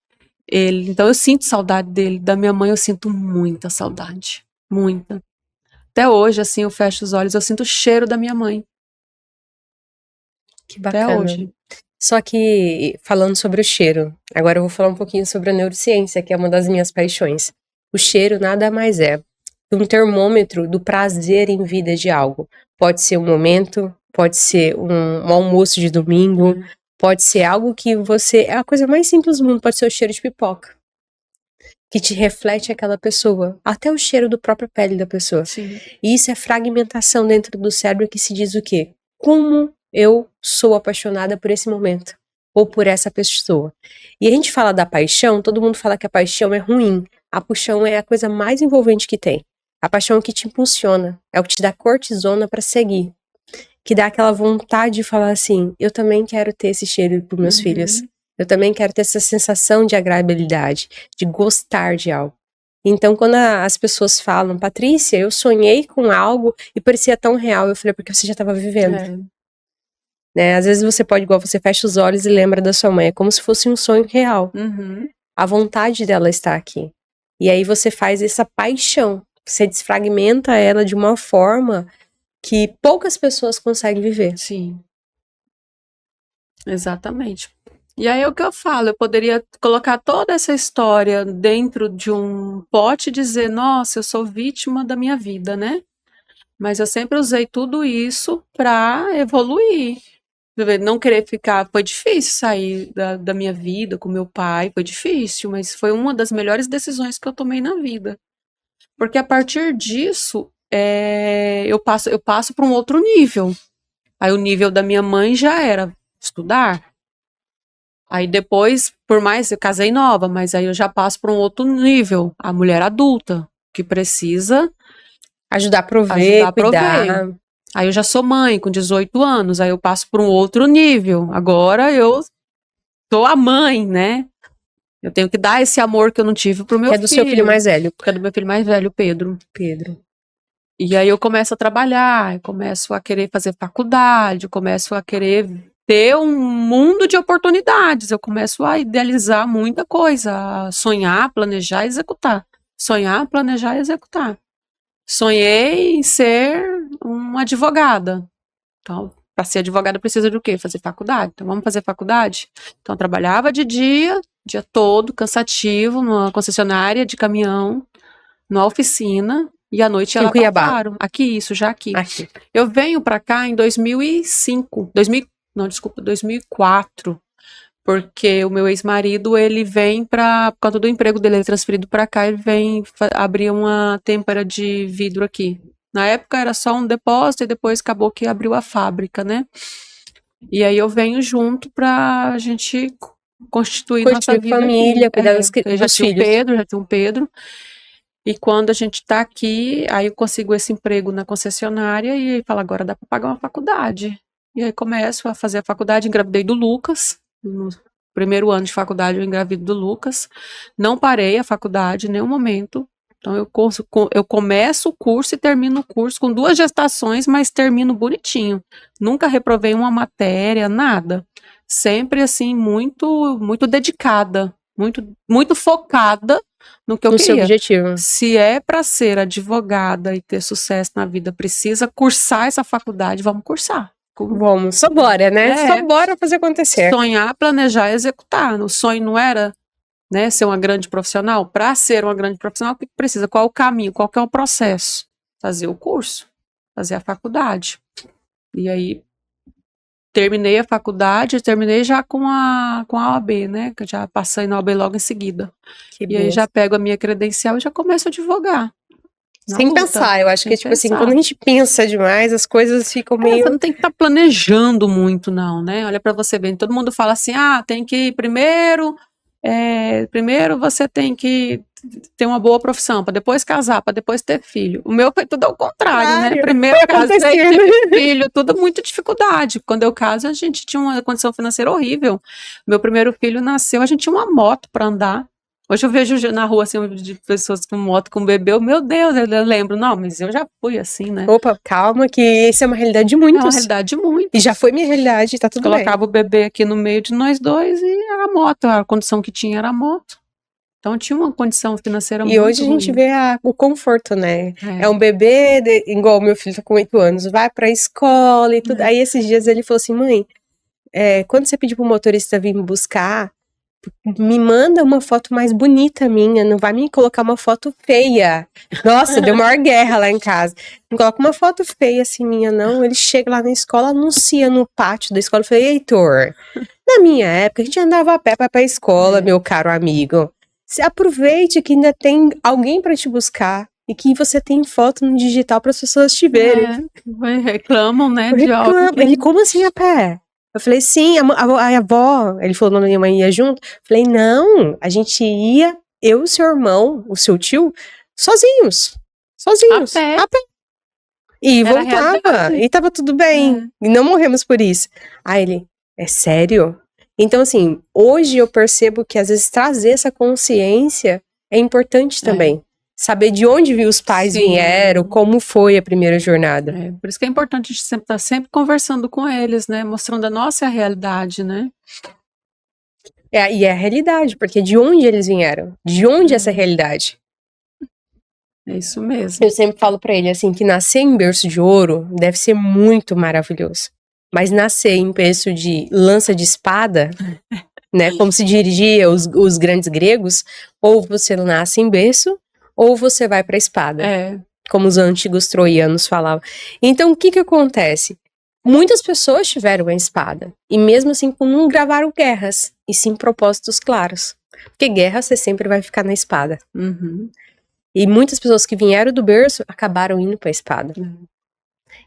então eu sinto saudade dele. Da minha mãe eu sinto muita saudade, muita. Até hoje, assim, eu fecho os olhos, eu sinto o cheiro da minha mãe. Que Até bacana. hoje. Só que, falando sobre o cheiro, agora eu vou falar um pouquinho sobre a neurociência, que é uma das minhas paixões. O cheiro nada mais é um termômetro do prazer em vida de algo. Pode ser um momento, pode ser um almoço de domingo, pode ser algo que você. É a coisa mais simples do mundo, pode ser o cheiro de pipoca, que te reflete aquela pessoa, até o cheiro da própria pele da pessoa. Sim. E isso é fragmentação dentro do cérebro que se diz o quê? Como eu sou apaixonada por esse momento, ou por essa pessoa. E a gente fala da paixão, todo mundo fala que a paixão é ruim. A paixão é a coisa mais envolvente que tem. A paixão é o que te impulsiona, é o que te dá cortisona para seguir. Que dá aquela vontade de falar assim, eu também quero ter esse cheiro para meus filhos. Eu também quero ter essa sensação de agradabilidade, de gostar de algo. Então, quando as pessoas falam, Patrícia, eu sonhei com algo e parecia tão real, eu falei, porque você já estava vivendo. Né? Às vezes você pode, igual você fecha os olhos e lembra da sua mãe, é como se fosse um sonho real. A vontade dela está aqui. E aí você faz essa paixão, você desfragmenta ela de uma forma que poucas pessoas conseguem viver. Sim. Exatamente. E aí é o que eu falo, eu poderia colocar toda essa história dentro de um pote e dizer, nossa, eu sou vítima da minha vida, né? Mas eu sempre usei tudo isso para evoluir. Não querer ficar. Foi difícil sair da minha vida com meu pai, foi difícil, mas foi uma das melhores decisões que eu tomei na vida. Porque a partir disso, eu passo para um outro nível. Aí o nível da minha mãe já era estudar. Aí depois, por mais, eu casei nova, mas aí eu já passo para um outro nível. A mulher adulta, que precisa ajudar a prover, cuidar. Aí eu já sou mãe, com 18 anos, aí eu passo para um outro nível. Agora eu sou a mãe, né? Eu tenho que dar esse amor que eu não tive pro meu filho. Que é do seu filho mais velho. Que é do meu filho mais velho, Pedro. Pedro. E aí eu começo a trabalhar, eu começo a querer fazer faculdade, eu começo a querer ter um mundo de oportunidades, eu começo a idealizar muita coisa, a sonhar, planejar, executar. Sonhar, planejar e executar. Sonhei em ser uma advogada. Então, para ser advogada precisa de quê? Fazer faculdade. Então, vamos fazer faculdade? Então, eu trabalhava de dia todo, cansativo, numa concessionária de caminhão, numa oficina, e à noite ela passaram. Aqui. Eu venho para cá em 2005, 2004, porque o meu ex-marido, ele vem por causa do emprego dele, ele é transferido para cá, ele vem abrir uma têmpera de vidro aqui. Na época era só um depósito e depois acabou que abriu a fábrica, né? E aí eu venho junto pra gente constituir nossa vida família, aqui. cuidar dos filhos. Já tinha um Pedro. E quando a gente tá aqui, aí eu consigo esse emprego na concessionária e aí fala, agora dá pra pagar uma faculdade. E aí começo a fazer a faculdade, engravidei do Lucas. No primeiro ano de faculdade eu engravido do Lucas. Não parei a faculdade em nenhum momento. Então eu começo o curso e termino o curso com 2 gestações, mas termino bonitinho. Nunca reprovei uma matéria, nada. Sempre assim, muito dedicada, muito focada no que eu No seu queria. objetivo. Se é para ser advogada e ter sucesso na vida, precisa cursar essa faculdade, vamos cursar. Vamos, só bora, né? Só bora fazer acontecer. Sonhar, planejar, executar. O sonho não era, né, ser uma grande profissional. Para ser uma grande profissional, o que precisa? Qual é o caminho? Qual que é o processo? Fazer o curso, fazer a faculdade. E aí terminei a faculdade, terminei já com a OAB, né? Que eu já passei na OAB logo em seguida. E aí já pego a minha credencial e já começo a advogar. Sem pensar, eu acho que, tipo assim, quando a gente pensa demais, as coisas ficam meio... Você não tem que estar planejando muito, não, né? Olha pra você ver, todo mundo fala assim, tem que ir primeiro você tem que ter uma boa profissão, para depois casar, para depois ter filho. O meu foi tudo ao contrário, né? Primeiro casei, tive filho, tudo muita dificuldade. Quando eu caso, a gente tinha uma condição financeira horrível. Meu primeiro filho nasceu, a gente tinha uma moto para andar. Hoje eu vejo na rua, assim, de pessoas com moto, com bebê, meu Deus, eu lembro. Não, mas eu já fui assim, né? Opa, calma, que isso é uma realidade de muitos. É uma realidade de muitos. E já foi minha realidade, tá tudo bem. Colocava o bebê aqui no meio de nós dois e era a moto, a condição que tinha era a moto. Então tinha uma condição financeira muito ruim. E hoje a gente vê o conforto, né? É um bebê, igual o meu filho tá com 8 anos, vai pra escola e tudo. Aí esses dias ele falou assim, mãe, quando você pedir pro motorista vir me buscar, me manda uma foto mais bonita minha, não vai me colocar uma foto feia. Nossa, deu maior guerra lá em casa. Não coloca uma foto feia assim minha, não. Ele chega lá na escola, anuncia no pátio da escola. Eu falei, Heitor, na minha época a gente andava a pé pra escola, meu caro amigo. Você aproveite que ainda tem alguém pra te buscar e que você tem foto no digital para as pessoas te verem. Reclamam, né? Ele, como assim a pé? Eu falei, sim, a avó, ele falou, minha mãe ia junto. Eu falei, não, a gente ia, eu e o seu irmão, o seu tio, sozinhos. A pé. E era voltava, e tava tudo bem. E não morremos por isso. Aí ele, é sério? Então, assim, hoje eu percebo que às vezes trazer essa consciência é importante também. Saber de onde os pais vieram, como foi a primeira jornada. Por isso que é importante a gente sempre estar sempre conversando com eles, né? Mostrando a nossa realidade, né? E é a realidade, porque de onde eles vieram? De onde essa realidade? É isso mesmo. Eu sempre falo pra ele, assim, que nascer em berço de ouro deve ser muito maravilhoso. Mas nascer em berço de lança de espada, né? Como se dirigia os grandes gregos, ou você nasce em berço, ou você vai para a espada, como os antigos troianos falavam. Então, o que acontece? Muitas pessoas tiveram a espada, e mesmo assim não gravaram guerras, e sim propósitos claros. Porque guerra você sempre vai ficar na espada. E muitas pessoas que vieram do berço acabaram indo para a espada.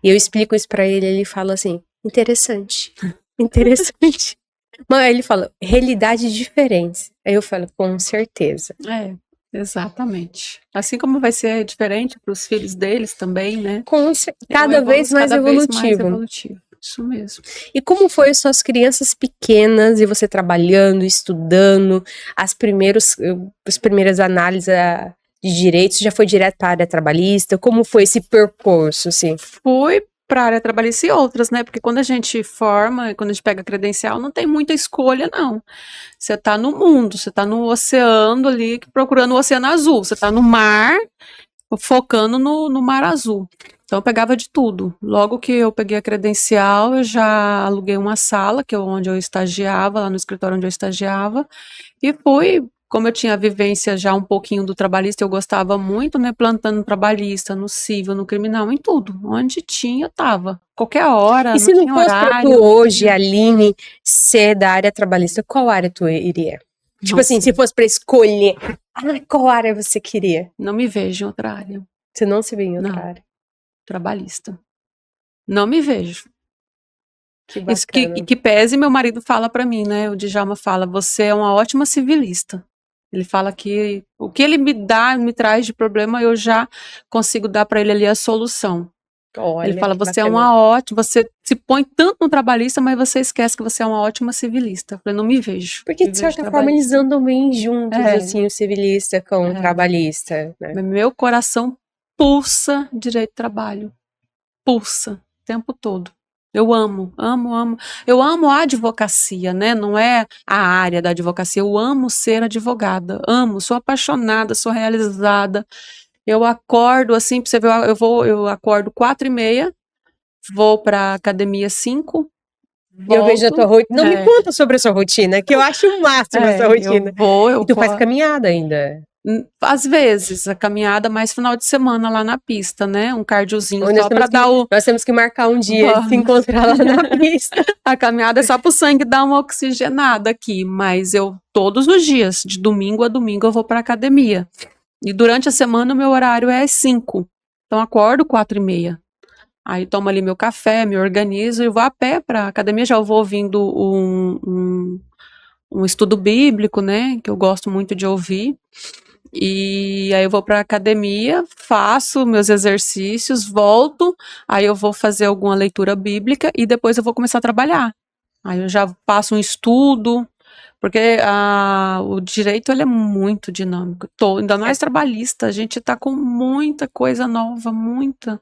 E eu explico isso para ele, ele fala assim, interessante. Mas ele fala, realidades diferentes. Aí eu falo, com certeza. Exatamente. Assim como vai ser diferente para os filhos deles também, né? Cada vez mais evolutivo. Isso mesmo. E como foi as suas crianças pequenas e você trabalhando, estudando, as primeiras análises de direitos? Já foi direto para a área trabalhista? Como foi esse percurso, assim? Fui para a área trabalhista e outras, né? Porque quando a gente forma, quando a gente pega credencial, não tem muita escolha, não. Você tá no mundo, você tá no oceano ali, procurando o oceano azul. Você tá no mar, focando no mar azul. Então eu pegava de tudo. Logo que eu peguei a credencial, eu já aluguei uma sala, onde eu estagiava, lá no escritório onde eu estagiava, e fui. Como eu tinha a vivência já um pouquinho do trabalhista, eu gostava muito, né, plantando no trabalhista, no civil, no criminal, em tudo. Onde tinha, eu tava. Qualquer hora, e se não fosse pra tu hoje, Aline, ser da área trabalhista, qual área tu iria? Tipo assim, se fosse pra escolher, qual área você queria? Não me vejo em outra área. Você não se vê em outra área? Trabalhista. Não me vejo. Que isso que pese, meu marido fala pra mim, né, o Djalma fala, você é uma ótima civilista. Ele fala que o que ele me traz de problema, eu já consigo dar para ele ali a solução. Olha, Ele fala, que você é bacana. uma ótima, você se põe tanto no trabalhista, mas você esquece que você é uma ótima civilista. Eu falei, não me vejo. Porque, Me de vejo certa forma, eles trabalhista. andam bem juntos, É, assim, o civilista com o é. trabalhista, né? Meu coração pulsa direito de trabalho. Pulsa. O tempo todo. Eu amo, amo, amo. Eu amo a advocacia, né? Não é a área da advocacia. Eu amo ser advogada. Amo, sou apaixonada, sou realizada. Eu acordo assim, pra você ver, eu acordo 4h30, vou pra academia 5, E eu vejo a tua volto. rotina. Não, me É, conta sobre a sua rotina, que eu acho o máximo essa eu rotina. vou, E tu faz caminhada ainda. às vezes, a caminhada mais final de semana lá na pista, né? Um cardiozinho Onde só pra dar o. nós temos que marcar um dia de se Vamos. encontrar lá na pista. A caminhada é só pro sangue dar uma oxigenada aqui, mas eu todos os dias, de domingo a domingo, eu vou pra academia. E durante a semana o meu horário é às 5. Então acordo 4h30. Aí tomo ali meu café, me organizo e vou a pé pra academia. Já vou ouvindo um estudo bíblico, né? Que eu gosto muito de ouvir. E aí eu vou para a academia, faço meus exercícios, volto, aí eu vou fazer alguma leitura bíblica e depois eu vou começar a trabalhar. Aí eu já faço um estudo, porque o direito ele é muito dinâmico, ainda mais trabalhista, a gente está com muita coisa nova, muita.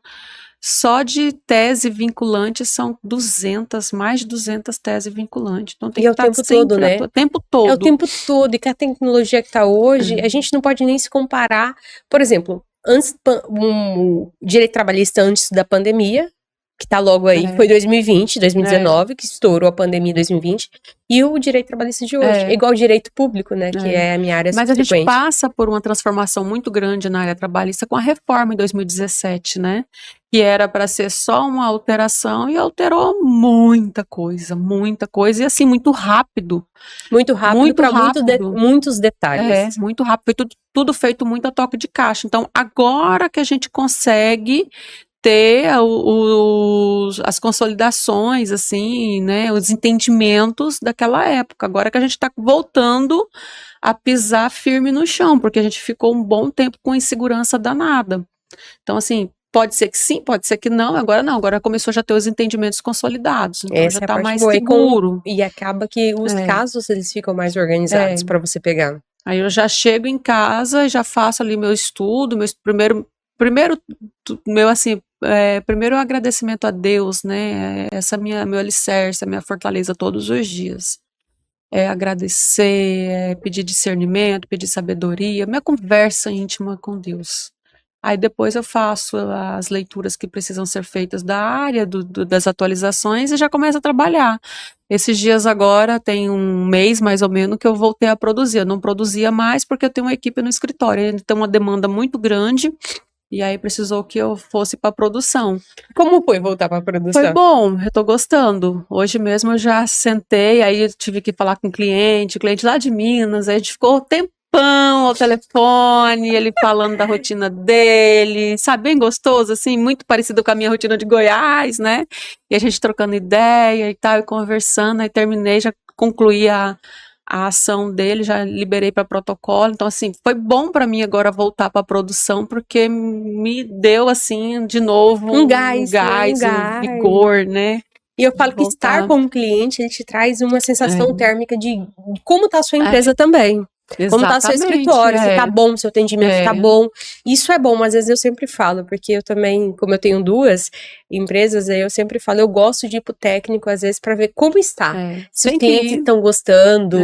Só de tese vinculante são 200, mais de 200 teses vinculantes. Então tem E que é o estar tempo todo, sempre, né? o tempo É o todo. tempo todo. E com a tecnologia que está hoje, a gente não pode nem se comparar. Por exemplo, antes, o direito trabalhista antes da pandemia, que tá logo aí, foi 2020, 2019, que estourou a pandemia em 2020, e o direito trabalhista de hoje. É igual o direito público, né, que é a minha área Mas a gente subsequente. passa por uma transformação muito grande na área trabalhista com a reforma em 2017, né? Que era para ser só uma alteração e alterou muita coisa, e assim, muito rápido. Muito rápido para muitos detalhes. É, muito rápido. Foi tudo feito muito a toque de caixa. Então, agora que a gente consegue ter as consolidações, assim, né, os entendimentos daquela época. Agora que a gente está voltando a pisar firme no chão, porque a gente ficou um bom tempo com insegurança danada. Então, assim, pode ser que sim, pode ser que não, agora começou já a ter os entendimentos consolidados, então Essa já é a está parte mais boa. seguro. E acaba que os casos, eles ficam mais organizados para você pegar. Aí eu já chego em casa e já faço ali meu estudo, primeiro agradecimento a Deus, né? Essa meu alicerce, a minha fortaleza todos os dias. É agradecer, é pedir discernimento, pedir sabedoria, minha conversa íntima com Deus. Aí depois eu faço as leituras que precisam ser feitas da área, das atualizações e já começo a trabalhar. Esses dias agora, tem um mês mais ou menos que eu voltei a produzir. Eu não produzia mais porque eu tenho uma equipe no escritório. Ele tem uma demanda muito grande e aí precisou que eu fosse para produção. Como foi voltar para a produção? Foi bom, eu tô gostando. Hoje mesmo eu já sentei, aí eu tive que falar com o cliente lá de Minas, aí a gente ficou o tempão ao telefone, ele falando da rotina dele, sabe, bem gostoso, assim, muito parecido com a minha rotina de Goiás, né? E a gente trocando ideia e tal, e conversando, aí terminei, já concluí a ação dele, já liberei para protocolo. Então, assim, foi bom para mim agora voltar para a produção, porque me deu, assim, de novo um gás, um vigor, né? E eu falo que estar com um cliente, ele te traz uma sensação térmica de como está a sua empresa também. Como está seu escritório, se tá bom, seu atendimento tá bom. Isso é bom, mas às vezes eu sempre falo, porque eu também, como eu tenho 2 empresas, aí eu sempre falo, eu gosto de ir pro técnico, às vezes, para ver como está. Se os clientes estão gostando,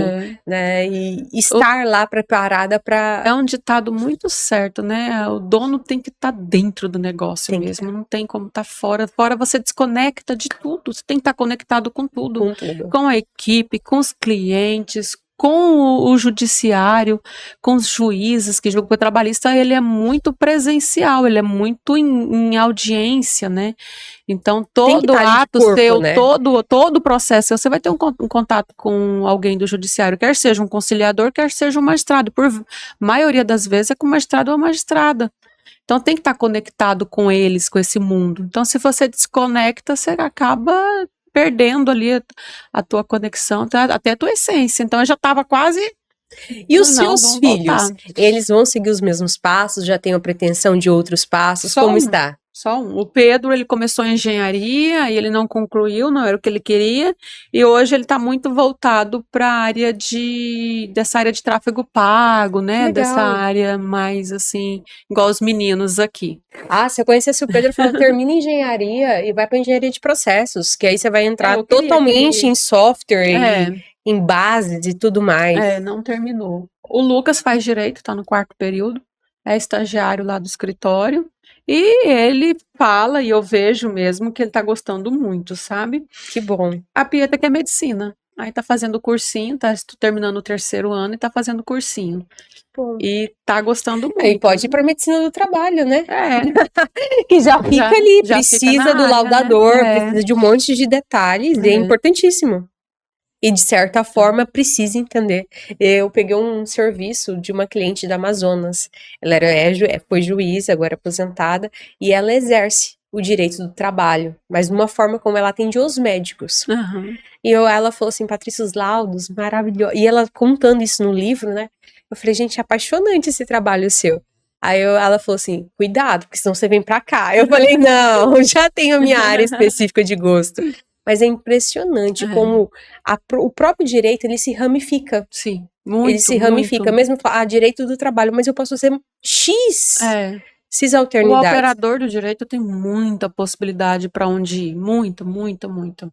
né, e estar lá preparada para... É um ditado muito certo, né? O dono tem que estar dentro do negócio mesmo, não tem como estar fora. Fora você desconecta de tudo, você tem que estar conectado com tudo. Com a equipe, com os clientes, com o judiciário, com os juízes, que o jogo trabalhista ele é muito presencial, ele é muito em audiência, né? Então todo ato seu, né? todo processo seu, você vai ter um contato com alguém do judiciário, quer seja um conciliador, quer seja um magistrado, por maioria das vezes é com o magistrado ou a magistrada. Então tem que estar conectado com eles, com esse mundo. Então se você desconecta, você acaba perdendo ali a tua conexão, até a tua essência. Então eu já estava quase... E os seus filhos, eles vão seguir os mesmos passos? Já têm a pretensão de outros passos? Como está? Só um. O Pedro, ele começou em engenharia e ele não concluiu, não era o que ele queria, e hoje ele está muito voltado para a área dessa área de tráfego pago, Que né? Dessa legal. área mais assim, igual os meninos aqui. Ah, se eu conhecesse o Pedro, eu falava, termina engenharia e vai para engenharia de processos, que aí você vai entrar Eu queria totalmente que. em software É, e em bases e tudo mais. não terminou. O Lucas faz direito, está no 4º período, é estagiário lá do escritório, e ele fala, e eu vejo mesmo que ele está gostando muito, sabe? Que bom. A Pieta que é medicina. Aí tá fazendo cursinho, tá terminando o 3º ano e tá fazendo cursinho. Bom. E tá gostando Aí muito. pode ir para medicina do trabalho, né? É, Que já fica ali, já fica precisa na do área, né? laudador, precisa de um monte de detalhes, e é importantíssimo. E de certa forma precisa entender. Eu peguei um serviço de uma cliente da Amazonas. Ela foi juíza, agora aposentada, e ela exerce o direito do trabalho, mas de uma forma como ela atende os médicos. Uhum. E ela falou assim, Patrícia, os laudos, maravilhoso. E ela contando isso no livro, né? Eu falei, gente, é apaixonante esse trabalho seu. Aí ela falou assim, cuidado, porque senão você vem pra cá. Eu falei, não, já tenho a minha área específica de gosto. Mas é impressionante como o próprio direito, ele se ramifica. Sim, muito, Ele se ramifica, muito. mesmo direito do trabalho, mas eu posso ser X O alternidades. operador do direito tem muita possibilidade para onde ir, muito, muito, muito.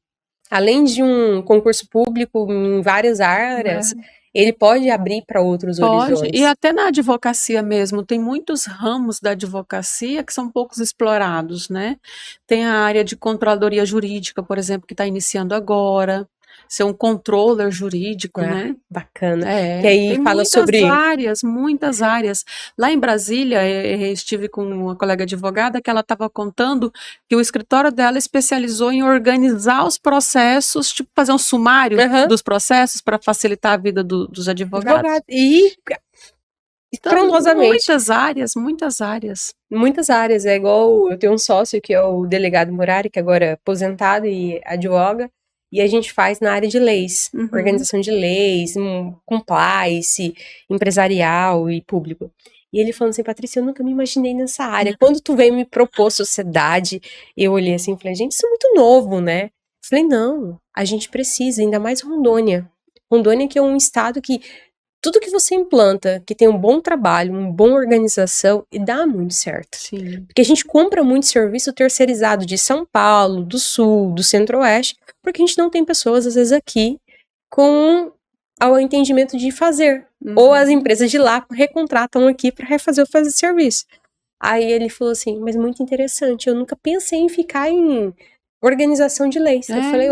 Além de um concurso público em várias áreas, ele pode abrir para outros horizontes. E até na advocacia mesmo, tem muitos ramos da advocacia que são poucos explorados, né? Tem a área de controladoria jurídica, por exemplo, que está iniciando agora, ser um controller jurídico, né? Bacana. Que aí tem fala muitas áreas. Lá em Brasília, estive com uma colega advogada que ela estava contando que o escritório dela especializou em organizar os processos, tipo fazer um sumário dos processos para facilitar a vida dos advogados. E frondosamente. Muitas áreas, muitas áreas. Muitas áreas. É igual, eu tenho um sócio que é o delegado Murari, que agora é aposentado e advoga. E a gente faz na área de leis, organização de leis, compliance, empresarial e público. E ele falando assim, Patrícia, eu nunca me imaginei nessa área. Quando tu veio me propor sociedade, eu olhei assim e falei, gente, isso é muito novo, né? Falei, não, a gente precisa, ainda mais Rondônia. Rondônia que é um estado que tudo que você implanta, que tem um bom trabalho, uma boa organização, e dá muito certo. Sim. Porque a gente compra muito serviço terceirizado de São Paulo, do Sul, do Centro-Oeste, porque a gente não tem pessoas, às vezes, aqui com o entendimento de fazer. Ou as empresas de lá recontratam aqui para refazer o serviço. Aí ele falou assim, mas muito interessante, eu nunca pensei em ficar em organização de leis. Eu falei,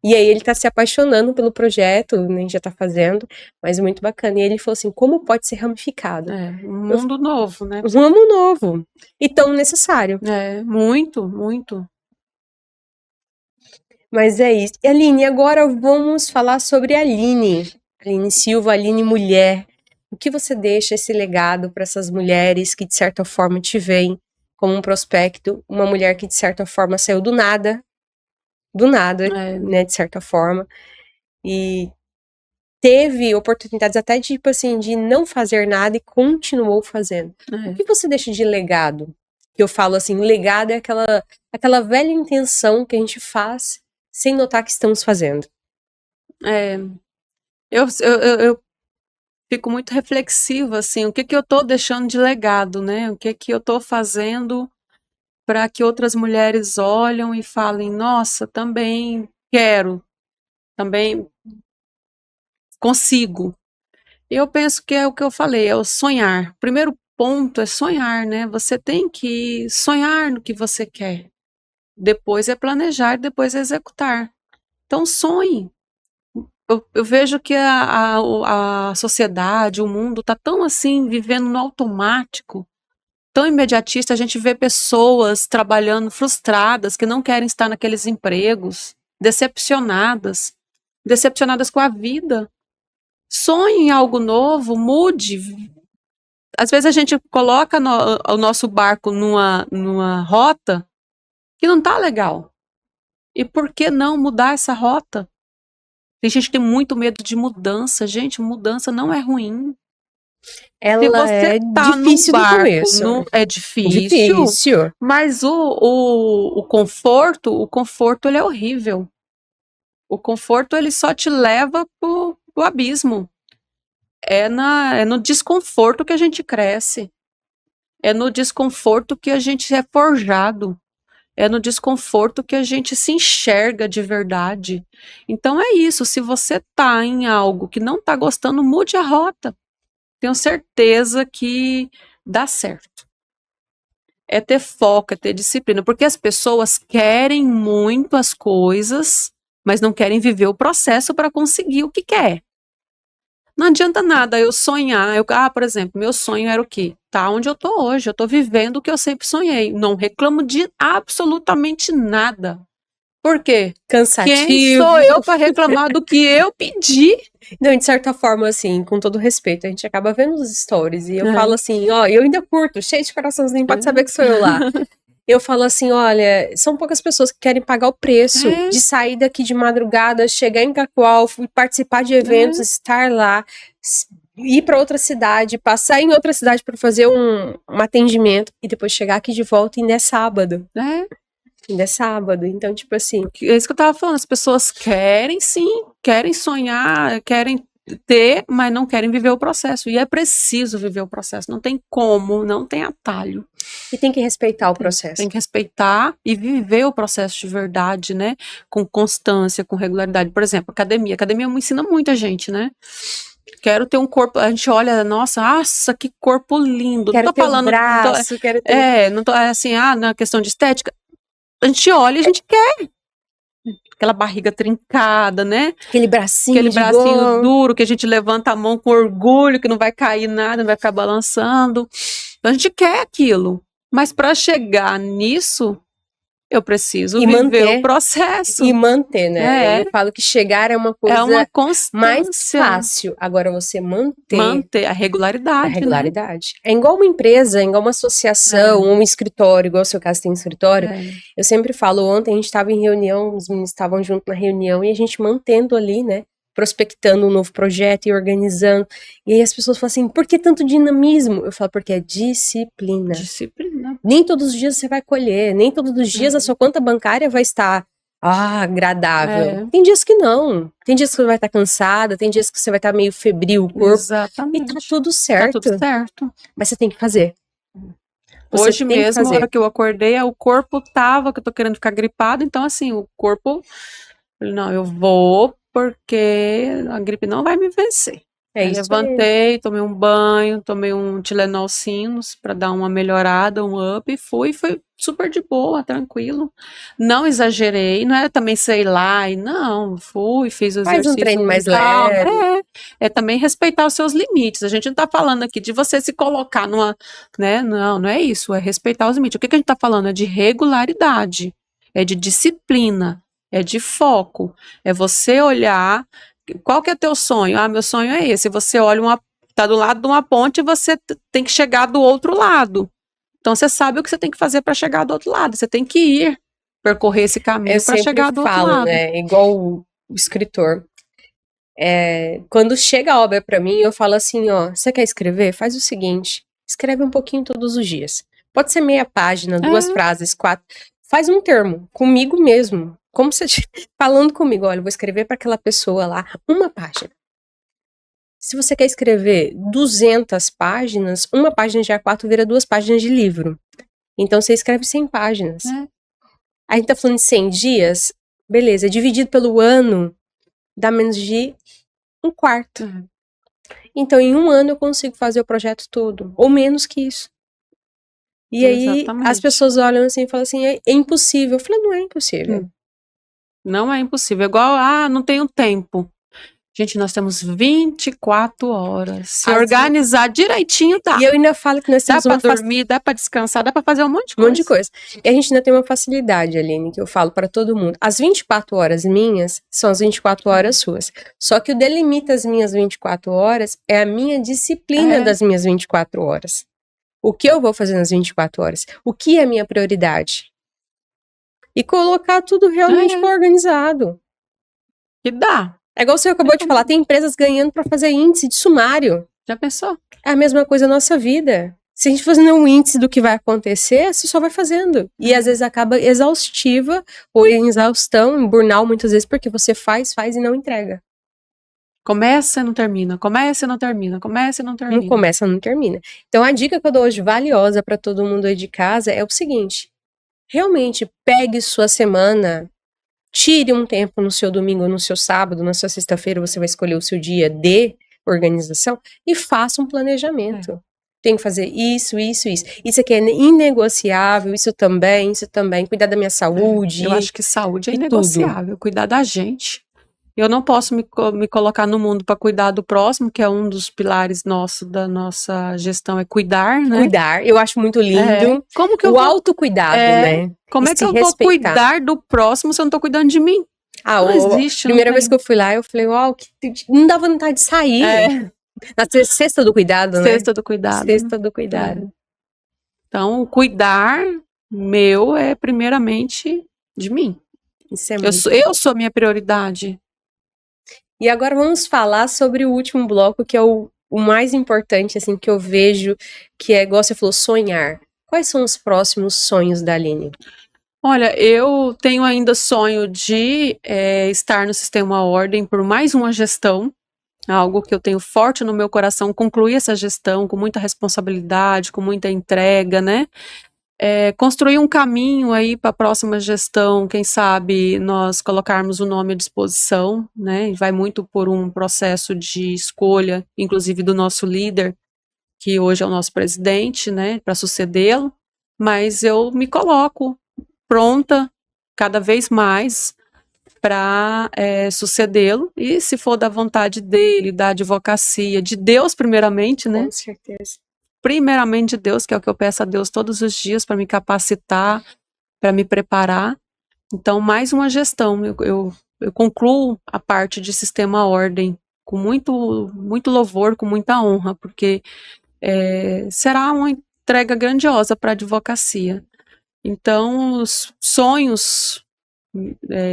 E aí ele tá se apaixonando pelo projeto, a gente já tá fazendo, mas muito bacana. E ele falou assim, como pode ser ramificado? Um mundo novo, né? Um mundo novo. E tão necessário. Muito, muito. Mas é isso. E Aline, agora vamos falar sobre a Aline. Aline Silva, Aline mulher. O que você deixa esse legado para essas mulheres que de certa forma te veem como um prospecto, uma mulher que de certa forma saiu do nada, né, de certa forma, e teve oportunidades até de, tipo assim, de não fazer nada e continuou fazendo. O que você deixa de legado? Que eu falo assim, legado é aquela velha intenção que a gente faz sem notar que estamos fazendo. Eu fico muito reflexiva, assim, o que eu tô deixando de legado, né? O que eu tô fazendo para que outras mulheres olham e falem, nossa, também quero, também consigo. Eu penso que é o que eu falei, é o sonhar. O primeiro ponto é sonhar, né? Você tem que sonhar no que você quer. Depois é planejar, depois é executar. Então sonhe. Eu vejo que a sociedade, o mundo está tão assim, vivendo no automático, tão imediatista, a gente vê pessoas trabalhando frustradas, que não querem estar naqueles empregos, decepcionadas com a vida. Sonhe em algo novo, mude. Às vezes a gente coloca o nosso barco numa rota que não está legal. E por que não mudar essa rota? Tem gente que tem muito medo de mudança. Gente, mudança não é ruim. Ela Se você é tá difícil num no barco, começo. é difícil, Difícil. mas o conforto ele é horrível. O conforto ele só te leva pro abismo. É no desconforto que a gente cresce. É no desconforto que a gente é forjado. É no desconforto que a gente se enxerga de verdade. Então é isso. Se você tá em algo que não tá gostando, mude a rota. Tenho certeza que dá certo. É ter foco, é ter disciplina. Porque as pessoas querem muito as coisas, mas não querem viver o processo para conseguir o que quer. Não adianta nada eu sonhar. Por exemplo, meu sonho era o quê? Tá onde eu tô hoje. Eu tô vivendo o que eu sempre sonhei. Não reclamo de absolutamente nada. Por quê? Cansativo. Quem sou eu para reclamar do que eu pedi? Não, de certa forma, assim, com todo respeito, a gente acaba vendo os stories e eu É. falo assim, ó, eu ainda curto, cheio de coraçãozinho, pode saber que sou eu lá. Eu falo assim, olha, são poucas pessoas que querem pagar o preço de sair daqui de madrugada, chegar em Cacoal, participar de eventos, estar lá, ir para outra cidade, passar em outra cidade para fazer um atendimento e depois chegar aqui de volta e ainda é sábado. Ainda é sábado, então, tipo assim. É isso que eu tava falando, as pessoas querem sim, querem sonhar, querem ter, mas não querem viver o processo. E é preciso viver o processo, não tem como, não tem atalho. E tem que respeitar o processo. Tem que respeitar e viver o processo de verdade, né? Com constância, com regularidade. Por exemplo, academia. Academia ensina muita gente, né? Quero ter um corpo. A gente olha, nossa, que corpo lindo. Quero não tô ter falando. braço, quero ter. Não tô assim, na questão de estética. A gente olha e a gente quer. Aquela barriga trincada, né? Aquele bracinho duro que a gente levanta a mão com orgulho, que não vai cair nada, não vai ficar balançando. Então a gente quer aquilo. Mas para chegar nisso, eu preciso viver o processo. E manter, né? Eu falo que chegar é uma coisa mais fácil. Agora, você manter a regularidade. A regularidade. Né? É igual uma empresa, é igual uma associação, um escritório, igual o seu caso tem escritório. Eu sempre falo, ontem a gente estava em reunião, os meninos estavam junto na reunião e a gente mantendo ali, né? Prospectando um novo projeto e organizando. E aí as pessoas falam assim, por que tanto dinamismo? Eu falo, porque é disciplina. Disciplina. Nem todos os dias você vai colher, nem todos os dias a sua conta bancária vai estar agradável. Tem dias que não. Tem dias que você vai estar cansada, tem dias que você vai estar meio febril o corpo. Exatamente. E tá tudo certo. Tá tudo certo. Mas você tem que fazer. Hoje mesmo, na hora que eu acordei, o corpo tava, que eu tô querendo ficar gripado, então assim, o corpo, não, eu vou porque a gripe não vai me vencer. Levantei, tomei um banho, tomei um Tilenol Sinus para dar uma melhorada, um up, e foi super de boa, tranquilo. Não exagerei, não é também sei lá, não, fiz o exercício. Faz um treino mais leve. É também respeitar os seus limites. A gente não tá falando aqui de você se colocar numa, né, não é isso, é respeitar os limites. O que a gente tá falando é de regularidade, é de disciplina, é de foco, é você olhar. Qual que é teu sonho? Meu sonho é esse. Você olha tá do lado de uma ponte e você tem que chegar do outro lado. Então você sabe o que você tem que fazer para chegar do outro lado. Você tem que ir percorrer esse caminho para chegar do outro lado. Né? Igual o escritor. Quando chega a obra para mim, eu falo assim, ó, você quer escrever? Faz o seguinte, escreve um pouquinho todos os dias. Pode ser meia página, 2 frases, 4. Faz um termo comigo mesmo. Como você falando comigo, olha, eu vou escrever para aquela pessoa lá, uma página. Se você quer escrever 200 páginas, uma página de A4 vira 2 páginas de livro. Então você escreve 100 páginas. A gente tá falando de 100 dias, beleza, dividido pelo ano, dá menos de um quarto. Então em um ano eu consigo fazer o projeto todo, ou menos que isso. E aí as pessoas olham assim e falam assim, é impossível. Eu falei, não é impossível. Não é impossível. É igual, não tenho tempo. Gente, nós temos 24 horas. Se organizar direitinho, dá. E eu ainda falo que nós temos dá pra dormir, dá pra descansar, dá pra fazer um monte de coisa. Um monte de coisa. E a gente ainda tem uma facilidade, Aline, que eu falo pra todo mundo. As 24 horas minhas são as 24 horas suas. Só que o delimita as minhas 24 horas é a minha disciplina das minhas 24 horas. O que eu vou fazer nas 24 horas? O que é a minha prioridade? E colocar tudo realmente organizado. Que dá. É igual você acabou de falar, tem empresas ganhando para fazer índice de sumário. Já pensou? É a mesma coisa na nossa vida. Se a gente fazer um índice do que vai acontecer, você só vai fazendo. E às vezes acaba exaustiva, ou em exaustão, em burnout muitas vezes, porque você faz e não entrega. Começa e não termina, começa e não termina, começa e não Não termina. começa, não termina. Então a dica que eu dou hoje, valiosa para todo mundo aí de casa, é o seguinte: realmente pegue sua semana, tire um tempo no seu domingo, no seu sábado, na sua sexta-feira, você vai escolher o seu dia de organização e faça um planejamento. Tenho que fazer isso. Isso aqui é inegociável, isso também. Cuidar da minha saúde. Eu acho que saúde é e inegociável, cuidar da gente. Eu não posso me colocar no mundo para cuidar do próximo, que é um dos pilares da nossa gestão, é cuidar, né? Cuidar, eu acho muito lindo. Como que eu O vou, autocuidado, né? como E é que se eu vou respeitar. cuidar do próximo se eu não tô cuidando de mim? Não existe. Primeira vez que eu fui lá, eu falei, uau, não dá vontade de sair. Na sexta do cuidado, né? Sexta do cuidado. Sexta do cuidado. Então, cuidar meu é primeiramente de mim. Isso é muito Eu sou minha prioridade. E agora vamos falar sobre o último bloco, que é o mais importante, assim, que eu vejo, que é, igual você falou, sonhar. Quais são os próximos sonhos da Aline? Olha, eu tenho ainda sonho de estar no Sistema Ordem por mais uma gestão, algo que eu tenho forte no meu coração, concluir essa gestão com muita responsabilidade, com muita entrega, né? Construir um caminho aí para a próxima gestão, quem sabe nós colocarmos o nome à disposição, né? Vai muito por um processo de escolha, inclusive do nosso líder, que hoje é o nosso presidente, né? Para sucedê-lo, mas eu me coloco pronta cada vez mais para sucedê-lo, e se for da vontade dele, da advocacia, de Deus primeiramente, né? Com certeza. Primeiramente de Deus, que é o que eu peço a Deus todos os dias para me capacitar, para me preparar. Então, mais uma gestão, eu concluo a parte de Sistema Ordem com muito louvor, com muita honra, porque será uma entrega grandiosa para a advocacia. Então, os sonhos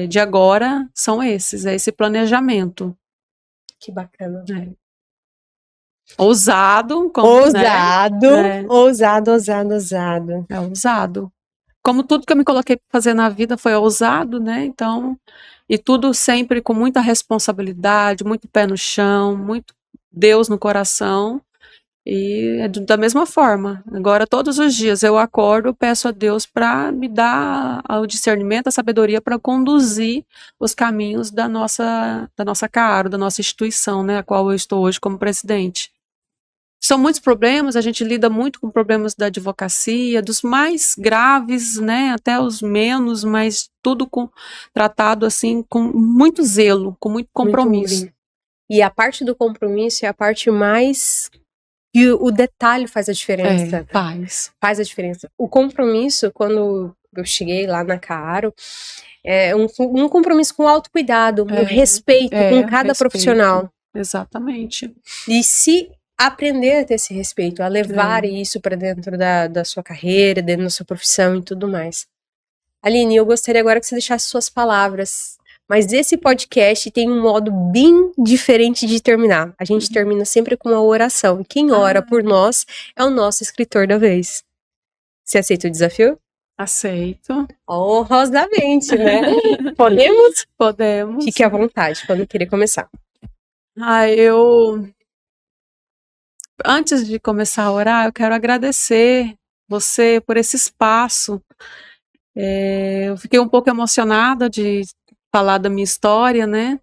de agora são esses, é esse planejamento. Que bacana. Ousado. Ousado. É ousado. Como tudo que eu me coloquei para fazer na vida foi ousado, né? Então, e tudo sempre com muita responsabilidade, muito pé no chão, muito Deus no coração. E é da mesma forma. Agora, todos os dias eu acordo, peço a Deus para me dar o discernimento, a sabedoria para conduzir os caminhos da nossa CAARO, da nossa instituição, né, a qual eu estou hoje como presidente. São muitos problemas, a gente lida muito com problemas da advocacia, dos mais graves, né, até os menos, mas tudo tratado assim com muito zelo, com muito compromisso. Muito e a parte do compromisso é a parte mais... E o detalhe faz a diferença. Faz a diferença. O compromisso, quando eu cheguei lá na CAARO, é um compromisso com autocuidado, um respeito com cada profissional. Exatamente. E se aprender a ter esse respeito, a levar isso para dentro da sua carreira, dentro da sua profissão e tudo mais. Aline, eu gostaria agora que você deixasse suas palavras. Mas esse podcast tem um modo bem diferente de terminar. A gente termina sempre com uma oração. E quem ora por nós é o nosso escritor da vez. Você aceita o desafio? Aceito. Honrosamente, né? Podemos? Podemos. Fique à vontade, quando querer começar. Antes de começar a orar, eu quero agradecer você por esse espaço. Eu fiquei um pouco emocionada de falar da minha história, né?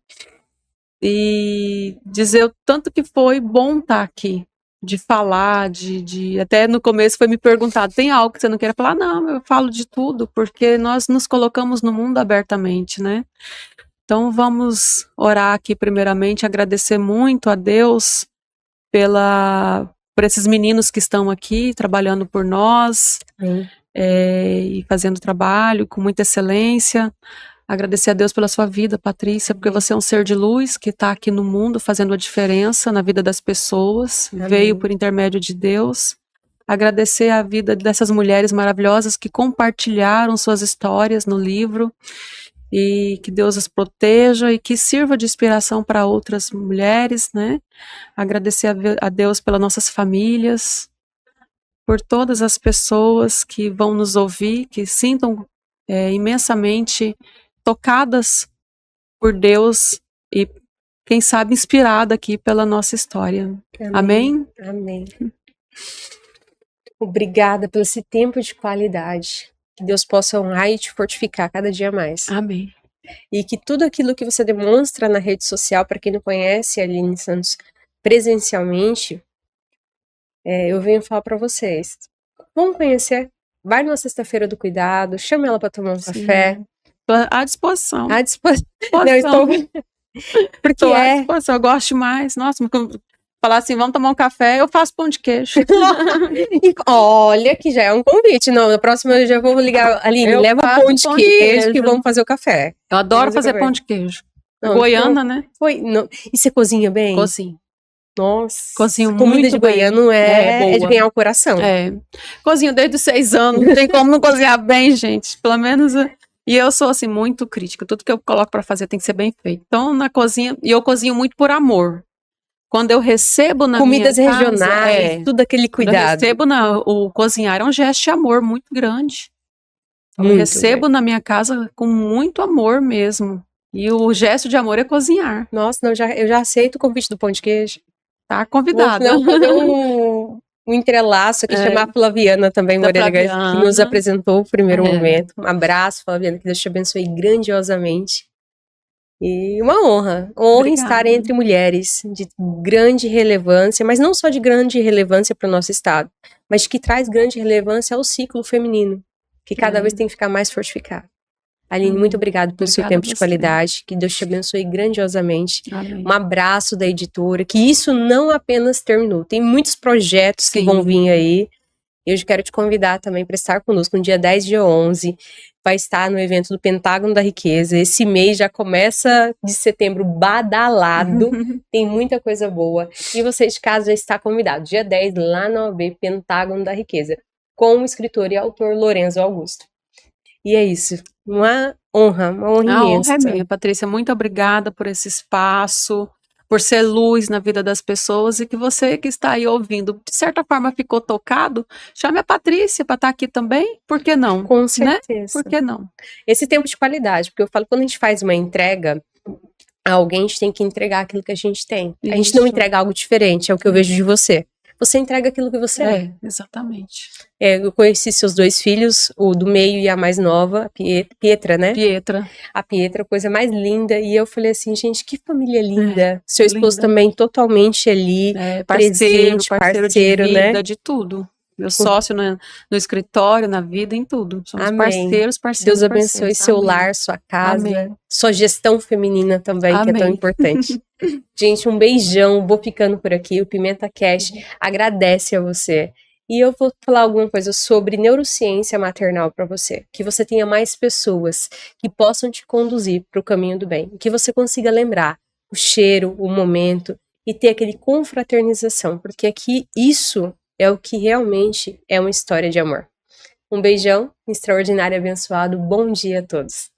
E dizer o tanto que foi bom estar aqui, de falar, até no começo foi me perguntado, tem algo que você não queira falar? Não, eu falo de tudo, porque nós nos colocamos no mundo abertamente, né? Então vamos orar aqui primeiramente, agradecer muito a Deus por esses meninos que estão aqui trabalhando por nós, e fazendo trabalho com muita excelência. Agradecer a Deus pela sua vida, Patrícia, porque você é um ser de luz que está aqui no mundo fazendo a diferença na vida das pessoas. Amém. Veio por intermédio de Deus. Agradecer a vida dessas mulheres maravilhosas que compartilharam suas histórias no livro. e que Deus as proteja e que sirva de inspiração para outras mulheres, né? Agradecer a Deus pelas nossas famílias, por todas as pessoas que vão nos ouvir, que sintam imensamente tocadas por Deus e, quem sabe, inspirada aqui pela nossa história. Amém? Amém. Obrigada pelo esse tempo de qualidade. Que Deus possa honrar e te fortificar cada dia mais. Amém. E que tudo aquilo que você demonstra na rede social, para quem não conhece a Aline Santos presencialmente, eu venho falar para vocês. Vamos conhecer. Vai numa sexta-feira do cuidado, chama ela para tomar um café. À disposição. À disposição. Não, estou... Porque estou à disposição, eu gosto demais. Nossa, falar assim, vamos tomar um café, eu faço pão de queijo. E olha que já é um convite. Não, na próxima eu já vou ligar. Aline, leva pão de queijo que vamos fazer o café. Eu adoro fazer pão de queijo. Não, Goiana, né? Não. E você cozinha bem? Cozinho. Nossa, cozinho comida muito de goiano é de ganhar o coração. Cozinho desde os 6 anos, não tem como não cozinhar bem, gente. Pelo menos. E eu sou assim, muito crítica. Tudo que eu coloco pra fazer tem que ser bem feito. Então, na cozinha, e eu cozinho muito por amor. Quando eu recebo na comidas minha casa, regionais, tudo aquele cuidado. Quando eu recebo o cozinhar é um gesto de amor muito grande. Eu recebo na minha casa com muito amor mesmo. E o gesto de amor é cozinhar. Nossa, não, eu já aceito o convite do pão de queijo. Tá convidada. Vou fazer um entrelaço aqui, chamar a Flaviana também, Moreira, que nos apresentou o primeiro momento. Um abraço, Flaviana, que Deus te abençoe grandiosamente. E uma honra estar entre mulheres de grande relevância, mas não só de grande relevância para o nosso estado, mas que traz grande relevância ao ciclo feminino, que cada vez tem que ficar mais fortificado. Aline, muito obrigada pelo seu tempo de qualidade, que Deus te abençoe grandiosamente. Amém. Um abraço da editora, que isso não apenas terminou, tem muitos projetos que vão vir aí. Eu quero te convidar também para estar conosco no dia 10 de 11, vai estar no evento do Pentágono da Riqueza. Esse mês já começa de setembro badalado, tem muita coisa boa. E você de casa já está convidado, dia 10, lá na OAB Pentágono da Riqueza, com o escritor e autor Lourenço Augusto. E é isso, uma honra imensa. A honra é minha, Patrícia, muito obrigada por esse espaço, por ser luz na vida das pessoas, e que você que está aí ouvindo, de certa forma ficou tocado, chame a Patrícia para estar aqui também, por que não? Com certeza. Né? Por que não? Esse tempo de qualidade, porque eu falo, quando a gente faz uma entrega, alguém a gente tem que entregar aquilo que a gente tem. A gente não entrega algo diferente, é o que eu vejo de você. Você entrega aquilo que você é. Exatamente. Eu conheci seus 2 filhos, o do meio e a mais nova, Pietra, né? Pietra. A Pietra, coisa mais linda. E eu falei assim, gente, que família linda. Seu esposo também totalmente ali, presente, parceiro de vida, né? De tudo. Meu sócio no escritório, na vida, em tudo. Somos parceiros. Deus abençoe seu lar, sua casa, sua gestão feminina também, que é tão importante. Gente, um beijão, vou ficando por aqui. O Pimenta Cast agradece a você. E eu vou falar alguma coisa sobre neurociência maternal para você. Que você tenha mais pessoas que possam te conduzir para o caminho do bem. Que você consiga lembrar o cheiro, o momento e ter aquele confraternização. Porque aqui isso é o que realmente é uma história de amor. Um beijão, extraordinário e abençoado. Bom dia a todos.